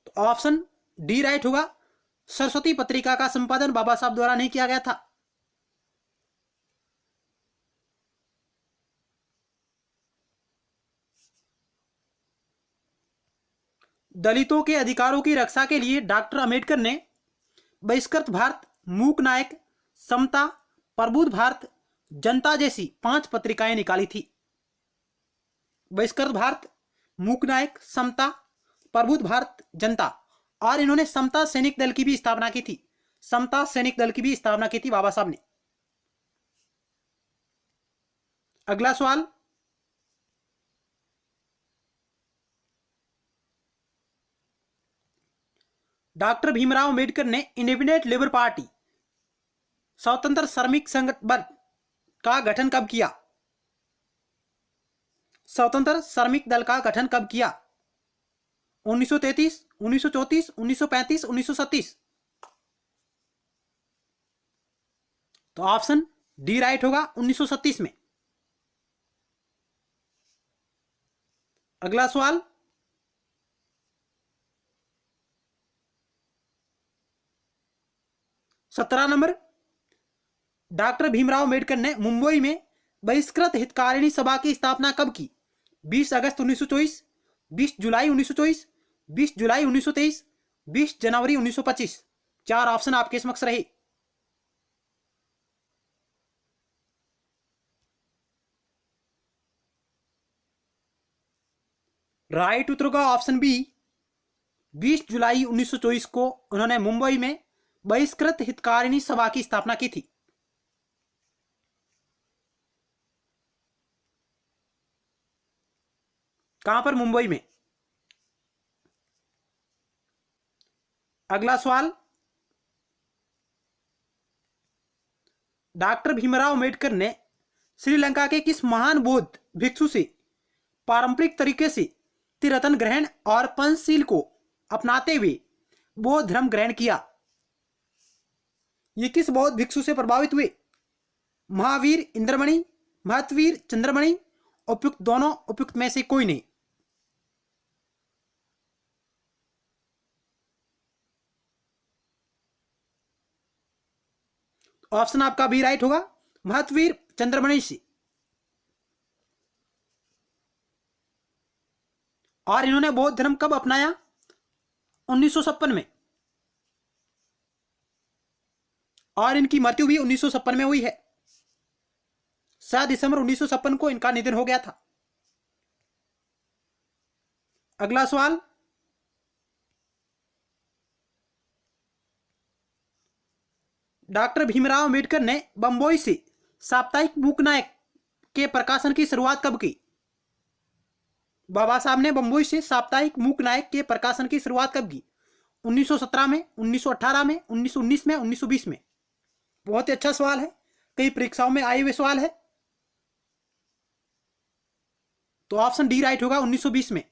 तो ऑप्शन डी राइट होगा। सरस्वती पत्रिका का संपादन बाबा साहब द्वारा नहीं किया गया था। दलितों के अधिकारों की रक्षा के लिए डॉक्टर अम्बेडकर ने बहिष्कृत भारत, मूक नायक, समता, प्रबुद्ध भारत, जनता जैसी 5 पत्रिकाएं निकाली थी। बहिष्कृत भारत, मूक नायक, समता, प्रबुद्ध भारत, जनता। और इन्होंने समता सैनिक दल की भी स्थापना की थी। समता सैनिक दल की भी स्थापना की थी बाबा साहब ने। अगला सवाल, डॉक्टर भीमराव अंबेडकर ने इंडिपेंडेंट लेबर पार्टी, स्वतंत्र श्रमिक संगठन का गठन कब किया? स्वतंत्र श्रमिक दल का गठन कब किया? 1933, 1934, 1935, 1937। तो ऑप्शन डी राइट होगा, 1937 में। अगला सवाल, सत्रह नंबर, डॉक्टर भीमराव अंबेडकर ने मुंबई में बहिष्कृत हितकारिणी सभा की स्थापना कब की? 20 अगस्त 1924, 20 जुलाई 1924, 20 जुलाई 1923, 20 जनवरी 1925। 4 ऑप्शन आपके समक्ष रहे। राइट उत्तर का ऑप्शन बी, 20 जुलाई 1924 को उन्होंने मुंबई में बहिष्कृत हितकारिणी सभा की स्थापना की थी। कहां पर? मुंबई में। अगला सवाल, डॉक्टर भीमराव अंबेडकर ने श्रीलंका के किस महान बौद्ध भिक्षु से पारंपरिक तरीके से त्रिरत्न ग्रहण और पंचशील को अपनाते हुए बौद्ध धर्म ग्रहण किया? ये किस बौद्ध भिक्षु से प्रभावित हुए? महावीर इंद्रमणि, महतवीर चंद्रमणि, उपयुक्त दोनों, उपयुक्त में से कोई नहीं। ऑप्शन आपका बी राइट होगा, महतवीर चंद्रमणि से। और इन्होंने बौद्ध धर्म कब अपनाया? 1956 में। और इनकी मृत्यु भी 1956 में हुई है। 7 दिसंबर 1956 को इनका निधन हो गया था। अगला सवाल, डॉक्टर भीमराव अंबेडकर ने बंबई से साप्ताहिक मूकनायक के प्रकाशन की शुरुआत कब की? बाबा साहब ने बंबई से साप्ताहिक मूकनायक के प्रकाशन की शुरुआत कब की? 1917 में, 1918 में, 1919 में, 1920 में। बहुत ही अच्छा सवाल है, कई परीक्षाओं में आए हुए सवाल है। तो ऑप्शन डी राइट होगा, 1920 में।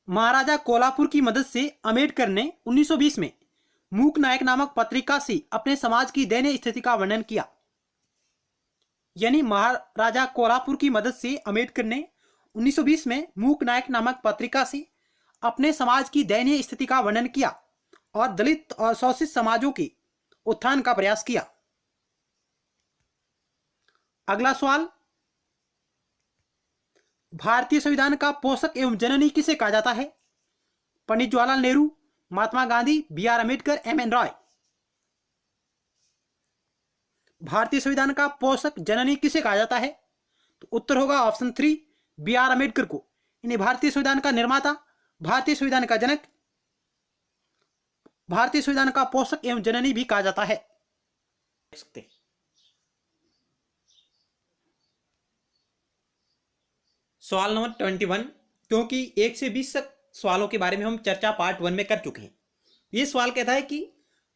महाराजा कोल्हापुर की मदद से अंबेडकर ने 1920 में मूक नायक नामक पत्रिका से अपने समाज की दयनीय स्थिति का वर्णन किया। यानी महाराजा कोल्हापुर की मदद से अंबेडकर ने 1920 में मूक नायक नामक पत्रिका से अपने समाज की दयनीय स्थिति का वर्णन किया और दलित और शोषित समाजों के उत्थान का प्रयास किया। अगला सवाल, भारतीय संविधान का पोषक एवं जननी किसे कहा जाता है? पंडित जवाहरलाल नेहरू, महात्मा गांधी, बी.आर. अम्बेडकर, एम.एन. रॉय। भारतीय संविधान का पोषक जननी किसे कहा जाता है? तो उत्तर होगा ऑप्शन 3, बी.आर. अम्बेडकर को। इन्हें भारतीय संविधान का निर्माता, भारतीय संविधान का जनक, भारतीय संविधान का पोषक एवं जननी भी कहा जाता है। सवाल नंबर 21, क्योंकि 1 से 20 तक सवालों के बारे में हम चर्चा पार्ट 1 में कर चुके हैं। यह सवाल कहता है कि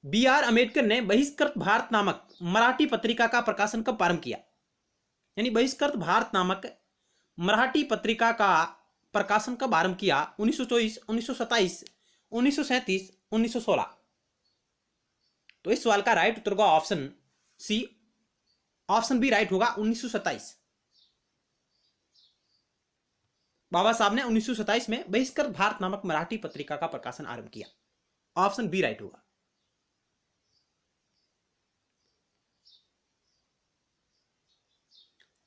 बी.आर. अम्बेडकर ने बहिष्कृत भारत नामक मराठी पत्रिका का प्रकाशन कब प्रारंभ किया? यानी बहिष्कृत भारत नामक मराठी पत्रिका का प्रकाशन कब आरंभ किया? 1924, 1927, 1937, 1916। तो इस सवाल का राइट उत्तर होगा option C, option B right होगा 1927। बाबा साहब ने 1927 में बहिष्कृत भारत नामक मराठी पत्रिका का प्रकाशन आरंभ किया। ऑप्शन बी राइट होगा।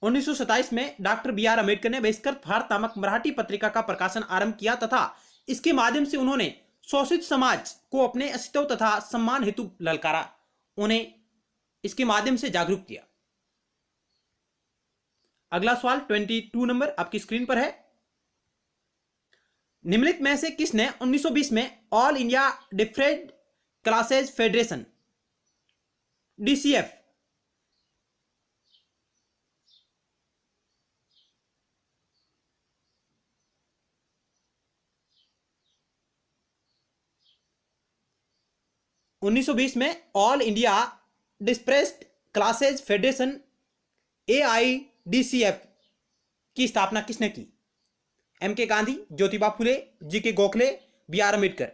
उन्नीस सौ 27 में डॉक्टर बी.आर. अम्बेडकर ने बहिष्कृत भारत नामक मराठी पत्रिका का प्रकाशन आरंभ किया तथा इसके माध्यम से उन्होंने शोषित समाज को अपने अस्तित्व तथा सम्मान हेतु ललकारा, उन्हें इसके माध्यम से जागरूक किया। अगला सवाल 22 नंबर आपकी स्क्रीन पर है। निम्नलिखित में से किसने 1920 में all India different classes federation DCF में all India depressed classes federation AIDCF की स्थापना किसने की? M.K. Gandhi, Jyotiba Phule, G.K. Gokhale, B R. Ambedkar.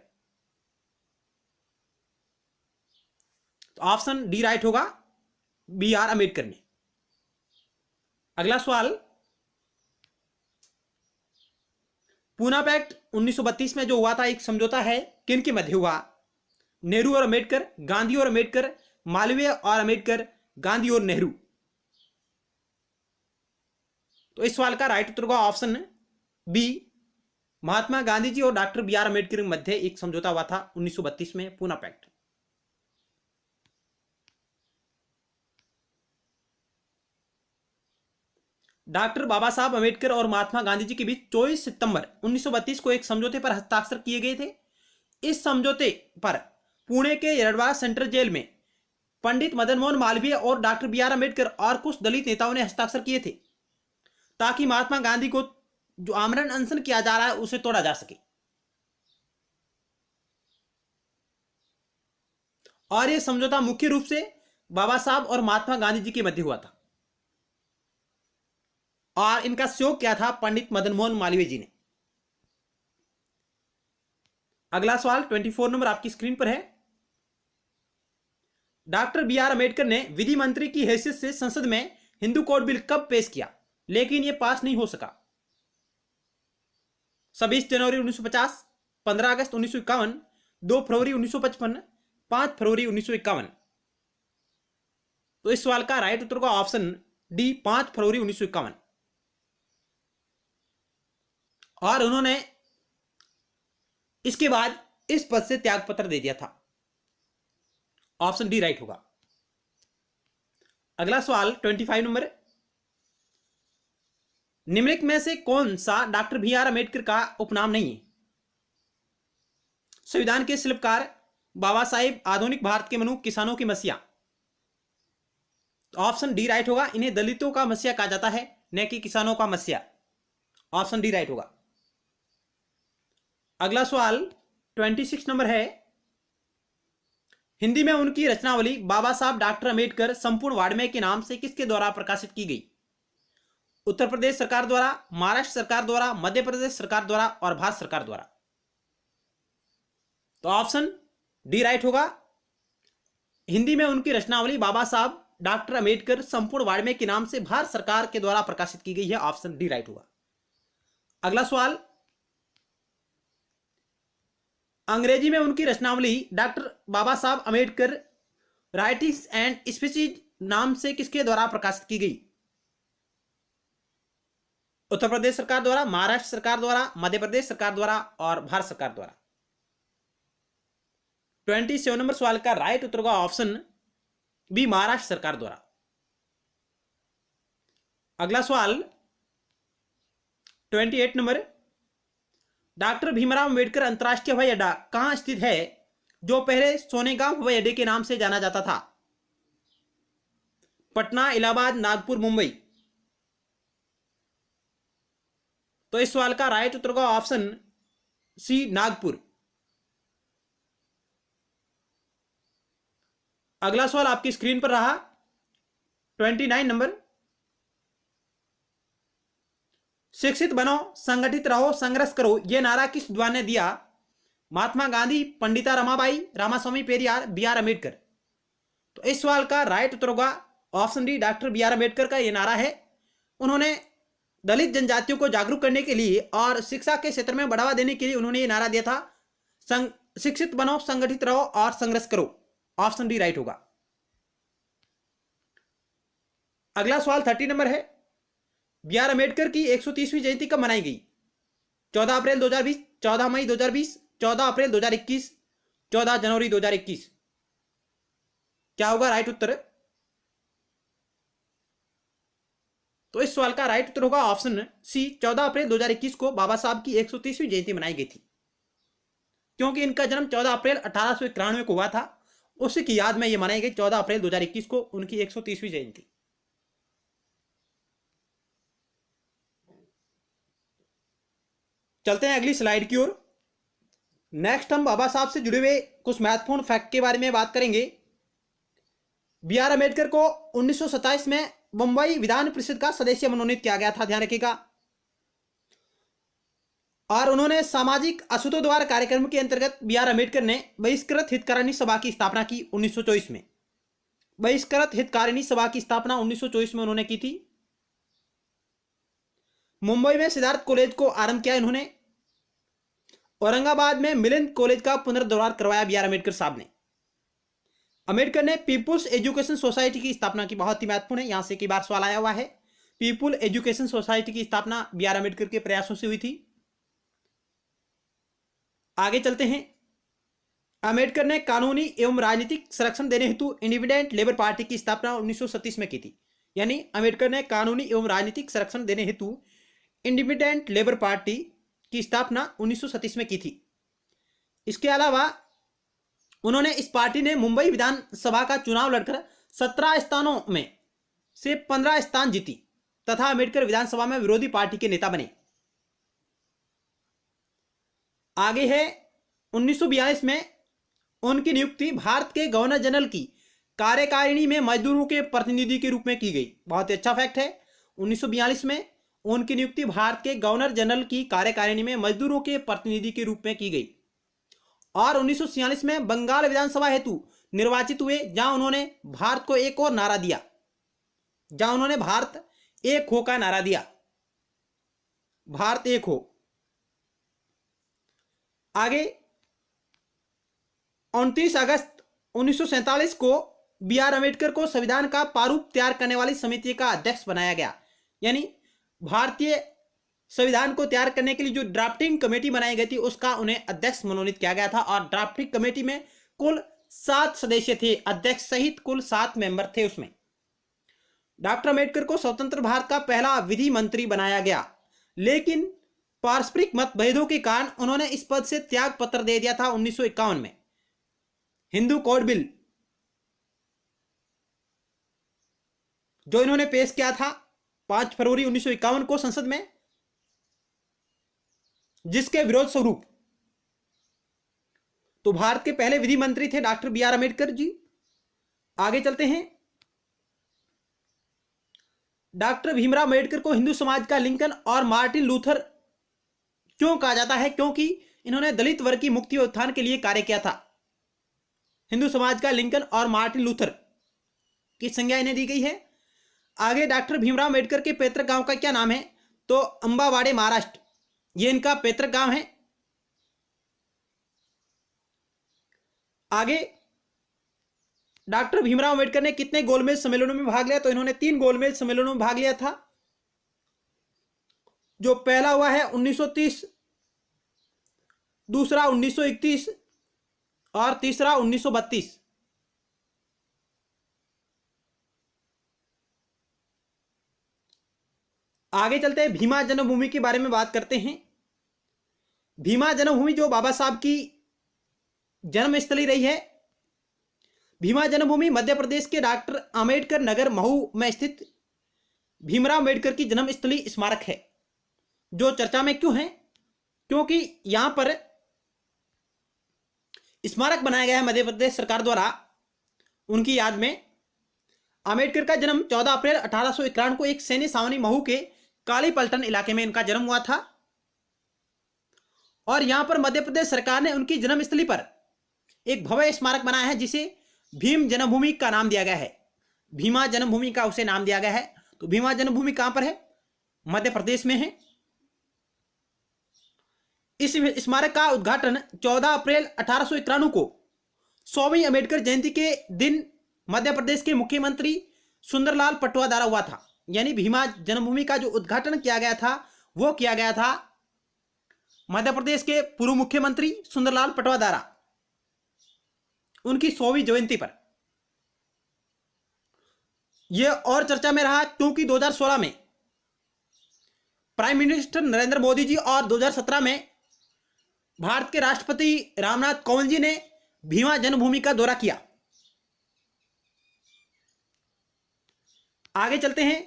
तो ऑप्शन डी राइट होगा, बी.आर. अम्बेडकर ने। अगला सवाल, पूना पैक्ट 1932 में जो हुआ था, एक समझौता है, किन के मध्य हुआ? नेहरू और अम्बेडकर, गांधी और अम्बेडकर, मालवीय और अम्बेडकर, गांधी और नेहरू? तो इस सवाल का राइट उत्तर होगा ऑप्शन बी, महात्मा गांधी जी और डॉक्टर बी आर अम्बेडकर के मध्य एक समझौता हुआ था 1932 में, पूना पैक्ट। डॉक्टर बाबा साहब अम्बेडकर और महात्मा गांधी जी के बीच 24 सितंबर 1932 को एक समझौते पर हस्ताक्षर किए गए थे। इस समझौते पर पुणे के यरडवा सेंट्रल जेल में पंडित मदन मोहन मालवीय और डॉक्टर बी आर अम्बेडकर और कुछ दलित नेताओं ने हस्ताक्षर किए थे, ताकि महात्मा गांधी को जो आमरण अनशन किया जा रहा है उसे तोड़ा जा सके। और यह समझौता मुख्य रूप से बाबा साहब और महात्मा गांधी जी के मध्य हुआ था, और इनका सहयोग किया था पंडित मदन मोहन मालवीय जी ने। अगला सवाल 24 नंबर आपकी स्क्रीन पर है। डॉक्टर बी आर अम्बेडकर ने विधि मंत्री की हैसियत से संसद में हिंदू कोड बिल कब पेश किया लेकिन यह पास नहीं हो सका? 26 जनवरी 1950, 15 अगस्त 1951, 2 फरवरी 1955, 5 फरवरी 1951। तो इस सवाल का राइट उत्तर का ऑप्शन डी, 5 फरवरी 1951। और उन्होंने इसके बाद इस पद से त्यागपत्र दे दिया था। ऑप्शन डी राइट होगा। अगला सवाल 25 नंबर, निम्नलिखित में से कौन सा डॉक्टर बी आर अम्बेडकर का उपनाम नहीं है? संविधान के शिल्पकार, बाबा साहेब, आधुनिक भारत के मनु, किसानों की मसीहा। तो ऑप्शन डी राइट होगा। इन्हें दलितों का मसीहा कहा जाता है, न कि किसानों का मसीहा। ऑप्शन डी राइट होगा। अगला सवाल 26 नंबर है, हिंदी में उनकी रचनावली बाबा साहब डॉक्टर अम्बेडकर संपूर्ण वाङ्मय के नाम से किसके द्वारा प्रकाशित की गई? उत्तर प्रदेश सरकार द्वारा, महाराष्ट्र सरकार द्वारा, मध्य प्रदेश सरकार द्वारा और भारत सरकार द्वारा। तो ऑप्शन डी राइट होगा। हिंदी में उनकी रचनावली बाबा साहब डॉक्टर अम्बेडकर संपूर्ण वाङ्मय के नाम से भारत सरकार के द्वारा प्रकाशित की गई है। ऑप्शन डी राइट होगा। अगला सवाल, अंग्रेजी में उनकी रचनावली doctor Baba Saheb Ambedkar writings and speeches नाम से किसके द्वारा प्रकाशित की गई? उत्तर प्रदेश सरकार द्वारा, महाराष्ट्र सरकार द्वारा, मध्य प्रदेश सरकार द्वारा और भारत सरकार द्वारा। 27 नंबर सवाल का राइट उत्तर होगा ऑप्शन बी, महाराष्ट्र सरकार द्वारा। अगला सवाल 28 नंबर, डॉक्टर भीमराव अंबेडकर अंतरराष्ट्रीय हवाई अड्डा कहां स्थित है जो पहले सोनेगांव हवाई अड्डे के नाम से जाना जाता था? पटना, इलाहाबाद, नागपुर, मुंबई। तो इस सवाल का राइट उत्तर होगा ऑप्शन सी, नागपुर। अगला सवाल आपकी स्क्रीन पर रहा 29 नंबर, शिक्षित बनो, संगठित रहो, संघर्ष करो, यह नारा किस विद्वान ने दिया? Mahatma Gandhi, Pandita Ramabai, Ramaswamy Periyar, B R Ambedkar. तो इस सवाल का राइट उत्तर होगा option D, doctor B R Ambedkar का यह नारा है। उन्होंने दलित जनजातियों को जागरूक करने के लिए और शिक्षा के क्षेत्र में बढ़ावा देने के लिए उन्होंने यह नारा दिया था, शिक्षित बनो, संगठित रहो और संघर्ष करो। ऑप्शन डी राइट होगा। अगला सवाल 30 नंबर है, बी आर अम्बेडकर की 130वीं जयंती कब मनाई गई? 14 अप्रैल 2020, 14 मई 2020, 14 अप्रैल 2021, 14 जनवरी 2021। क्या होगा राइट उत्तर? तो इस सवाल का राइट उत्तर होगा ऑप्शन सी, 14 अप्रैल 2021 को बाबा साहब की 130वीं जयंती मनाई गई थी, क्योंकि इनका जन्म 14 अप्रैल 1891 को हुआ था। उसी की याद में यह मनाई गई 14 अप्रैल 2021 को उनकी 130वीं जयंती। चलते हैं अगली स्लाइड की ओर। नेक्स्ट हम बाबा साहब से जुड़े हुए कुछ महत्वपूर्ण फैक्ट के बारे में बात करेंगे। बी आर अम्बेडकर को 1927 में मुंबई विधान परिषद का सदस्य मनोनीत किया गया था, ध्यान रखिएगा। और उन्होंने सामाजिक अशुद्धोद्वार कार्यक्रम के अंतर्गत बी आर अम्बेडकर ने बहिष्कृत हितकारिणी सभा की स्थापना की 1924 में। बहिष्कृत हितकारिणी सभा की स्थापना 1924 में उन्होंने की थी। मुंबई में सिद्धार्थ कॉलेज को आरंभ किया इन्होंने। औरंगाबाद में मिलिंद कॉलेज का पुनर्द्वार करवाया बी आर अम्बेडकर साहब ने। अम्बेडकर ने पीपुल्स एजुकेशन सोसाइटी की स्थापना की, बहुत ही महत्वपूर्ण है, यहां से कई बार सवाल आया हुआ है। पीपुल एजुकेशन सोसाइटी की स्थापना बी आर अम्बेडकर के प्रयासों से हुई थी। आगे चलते हैं। अम्बेडकर ने कानूनी एवं राजनीतिक संरक्षण देने हेतु इंडिपेंडेंट लेबर पार्टी की स्थापना 1937 में की थी। यानी अम्बेडकर ने कानूनी एवं राजनीतिक संरक्षण देने हेतु इंडिपेंडेंट लेबर पार्टी की स्थापना 1937 में की थी। इसके अलावा उन्होंने इस पार्टी ने मुंबई विधानसभा का चुनाव लड़कर 17 स्थानों में से 15 स्थान जीती तथा अम्बेडकर विधानसभा में विरोधी पार्टी के नेता बने। आगे है 1942 में उनकी नियुक्ति भारत के गवर्नर जनरल की कार्यकारिणी में मजदूरों के प्रतिनिधि के रूप में की गई। बहुत ही अच्छा फैक्ट है। 1942 में उनकी नियुक्ति भारत के गवर्नर जनरल की कार्यकारिणी में मजदूरों के प्रतिनिधि के रूप में की गई। और 1946 में बंगाल विधानसभा हेतु निर्वाचित हुए, जहां उन्होंने भारत को एक और नारा दिया, जहां उन्होंने भारत एक हो का नारा दिया, भारत एक हो। आगे 29 अगस्त 1947 को बी आर अम्बेडकर को संविधान का प्रारूप तैयार करने वाली समिति का अध्यक्ष बनाया गया। यानी भारतीय संविधान को तैयार करने के लिए जो ड्राफ्टिंग कमेटी बनाई गई थी उसका उन्हें अध्यक्ष मनोनीत किया गया था। और ड्राफ्टिंग कमेटी में कुल 7 सदस्य थे, अध्यक्ष सहित कुल 7 मेंबर थे उसमें। डॉक्टर अम्बेडकर को स्वतंत्र भारत का पहला विधि मंत्री बनाया गया, लेकिन पारस्परिक मतभेदों के कारण उन्होंने इस पद से त्याग पत्र दे दिया था 1951 में। हिंदू कोड बिल जो इन्होंने पेश किया था 5 फरवरी 1951 को संसद में, जिसके विरोध स्वरूप तो भारत के पहले विधि मंत्री थे doctor B R Ambedkar ji. आगे चलते हैं। डॉक्टर भीमराव अम्बेडकर को हिंदू समाज का लिंकन और मार्टिन लूथर क्यों कहा जाता है? क्योंकि इन्होंने दलित वर्ग की मुक्ति और उत्थान के लिए कार्य किया था। हिंदू समाज का लिंकन और मार्टिन लूथर की संज्ञा इन्हें दी गई है। आगे डॉक्टर भीमराव अम्बेडकर के पैतृक गांव का क्या नाम है? तो अंबावाड़े, महाराष्ट्र, ये इनका पैतृक गांव है। आगे डॉक्टर भीमराव अम्बेडकर ने कितने गोलमेज सम्मेलनों में भाग लिया? तो इन्होंने 3 गोलमेज सम्मेलनों में भाग लिया था। जो पहला हुआ है 1930, दूसरा 1931 और तीसरा 1932। आगे चलते हैं, भीमा जन्मभूमि के बारे में बात करते हैं। भीमा जन्मभूमि जो बाबा साहब की जन्मस्थली रही है। भीमा जन्मभूमि मध्य प्रदेश के डॉक्टर अंबेडकर नगर महू में स्थित भीमराव अम्बेडकर की जन्मस्थली स्मारक है, जो चर्चा में क्यों है? क्योंकि यहां पर स्मारक बनाया गया है मध्य प्रदेश सरकार द्वारा उनकी याद में। अंबेडकर का जन्म 14 अप्रैल 1851 को एक सैन्य छावनी महू के काली पलटन इलाके में इनका जन्म हुआ था। और यहां पर मध्य प्रदेश सरकार ने उनकी जन्मस्थली पर एक भव्य स्मारक बनाया है, जिसे भीम जन्मभूमि का नाम दिया गया है। भीमा जन्मभूमि का उसे नाम दिया गया है। तो भीमा जन्मभूमि कहां पर है? मध्य प्रदेश में है। इस स्मारक का उद्घाटन 14 अप्रैल 1891 को 100वीं अम्बेडकर जयंती के दिन मध्य प्रदेश के मुख्यमंत्री सुंदरलाल पटवा द्वारा हुआ था। यानी भीमा जन्मभूमि का जो उद्घाटन किया गया था वो किया गया था मध्य प्रदेश के पूर्व मुख्यमंत्री सुंदरलाल पटवा द्वारा उनकी 100वीं जयंती पर। यह और चर्चा में रहा क्योंकि 2016 में प्राइम मिनिस्टर नरेंद्र मोदी जी और 2017 में भारत के राष्ट्रपति रामनाथ कोविंद जी ने भीमा जन्मभूमि का दौरा किया। आगे चलते हैं।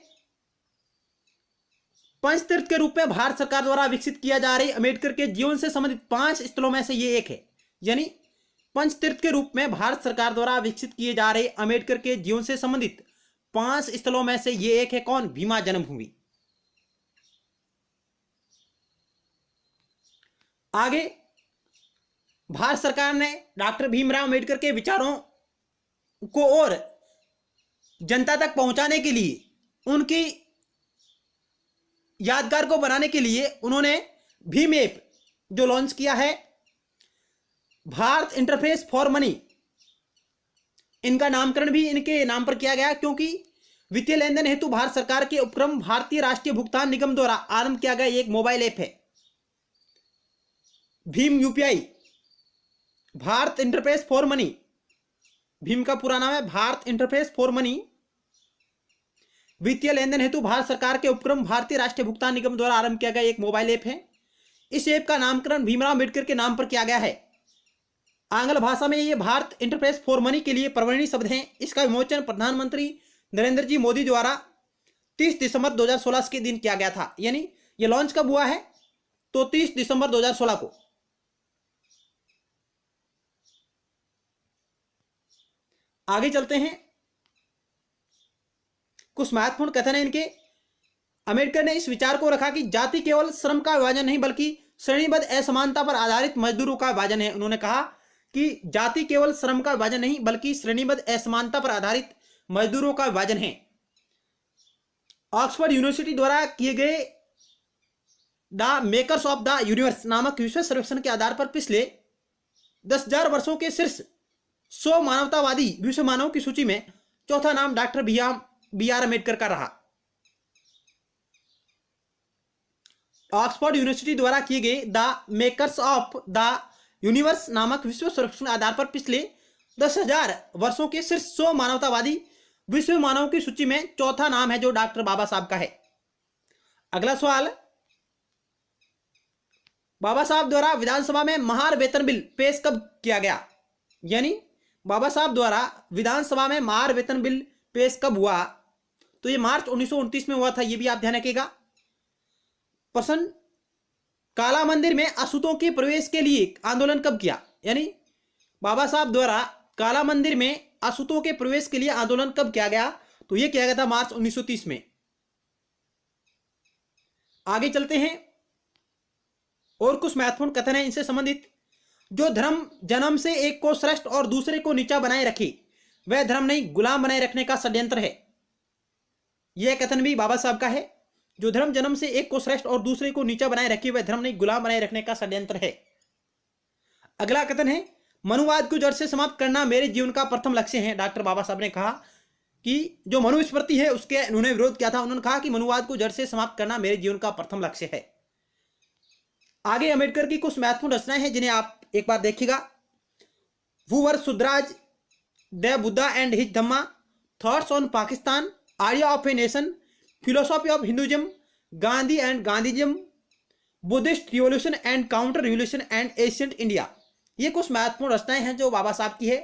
पंचतीर्थ के रूप में भारत सरकार द्वारा विकसित किया जा रही अम्बेडकर के जीवन से संबंधित 5 स्थलों में से ये एक है। यानी पंचतीर्थ के रूप में भारत सरकार द्वारा विकसित किए जा रहे अम्बेडकर के जीवन से संबंधित 5 स्थलों में से ये एक है। कौन? भीमा जन्मभूमि। आगे भारत सरकार ने डॉक्टर भीमराव अम्बेडकर के विचारों को और जनता तक पहुंचाने के लिए, उनकी यादगार को बनाने के लिए उन्होंने भीम ऐप जो लॉन्च किया है, भारत इंटरफेस फॉर मनी इनका नामकरण भी इनके नाम पर किया गया क्योंकि वित्तीय लेन देन हेतु भारत सरकार के उपक्रम भारतीय राष्ट्रीय भुगतान निगम द्वारा आरंभ किया गया एक मोबाइल ऐप है Bhim UPI, Bharat interface for money. Bhim का पूरा नाम है भारत इंटरफेस फॉर मनी। वित्तीय लेन देन हेतु भारत सरकार के उपक्रम भारतीय राष्ट्रीय भुगतान निगम द्वारा आरंभ किया गया एक मोबाइल ऐप है। इस ऐप का नामकरण भीमराव अम्बेडकर के नाम पर किया गया है। आंग्ल भाषा में ये भारत इंटरफेस फॉर मनी के लिए प्रवर्णी शब्द है। इसका विमोचन प्रधानमंत्री नरेंद्र जी मोदी द्वारा 30 दिसंबर 2016 के दिन किया गया था। यानी ये लॉन्च कब हुआ है? तो 30 दिसंबर 2016 को। आगे चलते हैं, कुछ महत्वपूर्ण कथन है इनके। अम्बेडकर ने इस विचार को रखा कि जाति केवल श्रम का विभाजन नहीं बल्कि श्रेणीबद्ध असमानता पर आधारित मजदूरों का विभाजन है। उन्होंने कहा कि जाति केवल श्रम का विभाजन नहीं बल्कि श्रेणीबद्ध असमानता पर आधारित मजदूरों का विभाजन है। ऑक्सफोर्ड यूनिवर्सिटी द्वारा किए गए the makers of the universe नामक विश्व सर्वेक्षण के आधार पर पिछले 10,000 वर्षों के शीर्ष 100 मानवतावादी विश्व मानवों की सूची में चौथा नाम डॉक्टर बी आर अम्बेडकर का रहा। ऑक्सफोर्ड यूनिवर्सिटी द्वारा किए गए the makers of the universe नामक विश्व सर्वेक्षण आधार पर पिछले 10,000 वर्षों के शीर्ष 100 मानवतावादी विश्व मानवों की सूची में चौथा नाम है जो डॉक्टर बाबा साहब का है। अगला सवाल, बाबा साहब द्वारा विधानसभा में महार वेतन बिल पेश कब किया गया? यानी बाबा साहब द्वारा विधानसभा में महार वेतन बिल पेश कब हुआ? तो ये मार्च 1929 में हुआ था। ये भी आप ध्यान रखिएगा। प्रश्न, काला मंदिर में अछूतों के प्रवेश के लिए आंदोलन कब किया? यानी बाबा साहब द्वारा काला मंदिर में अछूतों के प्रवेश के लिए आंदोलन कब किया गया? तो यह किया गया था मार्च 1930 में। आगे चलते हैं, और कुछ महत्वपूर्ण कथन है इनसे संबंधित। जो धर्म जन्म से एक को श्रेष्ठ और दूसरे को नीचा बनाए रखे वह धर्म नहीं गुलाम बनाए रखने का षड्यंत्र है। यह कथन भी बाबा साहब का है। जो धर्म जन्म से एक को श्रेष्ठ और दूसरे को नीचा बनाए रखे वह धर्म नहीं गुलाम बनाए रखने का षड्यंत्र है। अगला कथन है, मनुवाद को जड़ से समाप्त करना मेरे जीवन का प्रथम लक्ष्य है। डॉक्टर बाबा साहब ने कहा कि जो मनुस्मृति है उसके उन्होंने विरोध किया था। उन्होंने कहा कि मनुवाद को जड़ से समाप्त करना मेरे जीवन का प्रथम लक्ष्य है। आगे अम्बेडकर की कुछ महत्वपूर्ण रचनाएं हैं जिन्हें आप एक बार देखिएगा। Who were Shudras, the Buddha and his Dhamma, thoughts on Pakistan, idea of a nation, philosophy of Hinduism, Gandhi and Gandhism, Buddhist revolution and counter revolution and ancient India. ये कुछ महत्वपूर्ण रचनाएं हैं जो बाबा साहब की है।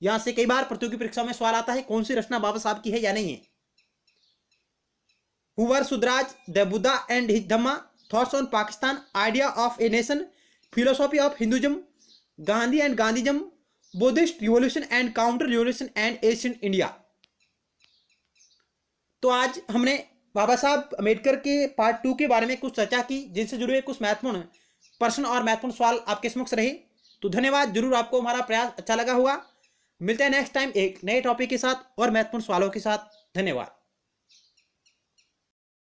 यहां से कई बार प्रतियोगी परीक्षा में सवाल आता है कौन सी रचना बाबा साहब की है या नहीं है। Who were Shudras, the Buddha and his Dhamma, thoughts on Pakistan, idea of a nation, philosophy of Hinduism, Gandhi and Gandhism, Buddhist revolution and counter revolution and ancient India. तो आज हमने बाबा साहब अम्बेडकर के पार्ट 2 के बारे में कुछ चर्चा की जिनसे जुड़े कुछ महत्वपूर्ण प्रश्न और महत्वपूर्ण सवाल आपके समक्ष रहे। तो धन्यवाद। जरूर आपको हमारा प्रयास अच्छा लगा होगा। मिलते हैं नेक्स्ट टाइम एक नए टॉपिक के साथ और महत्वपूर्ण सवालों के साथ। धन्यवाद।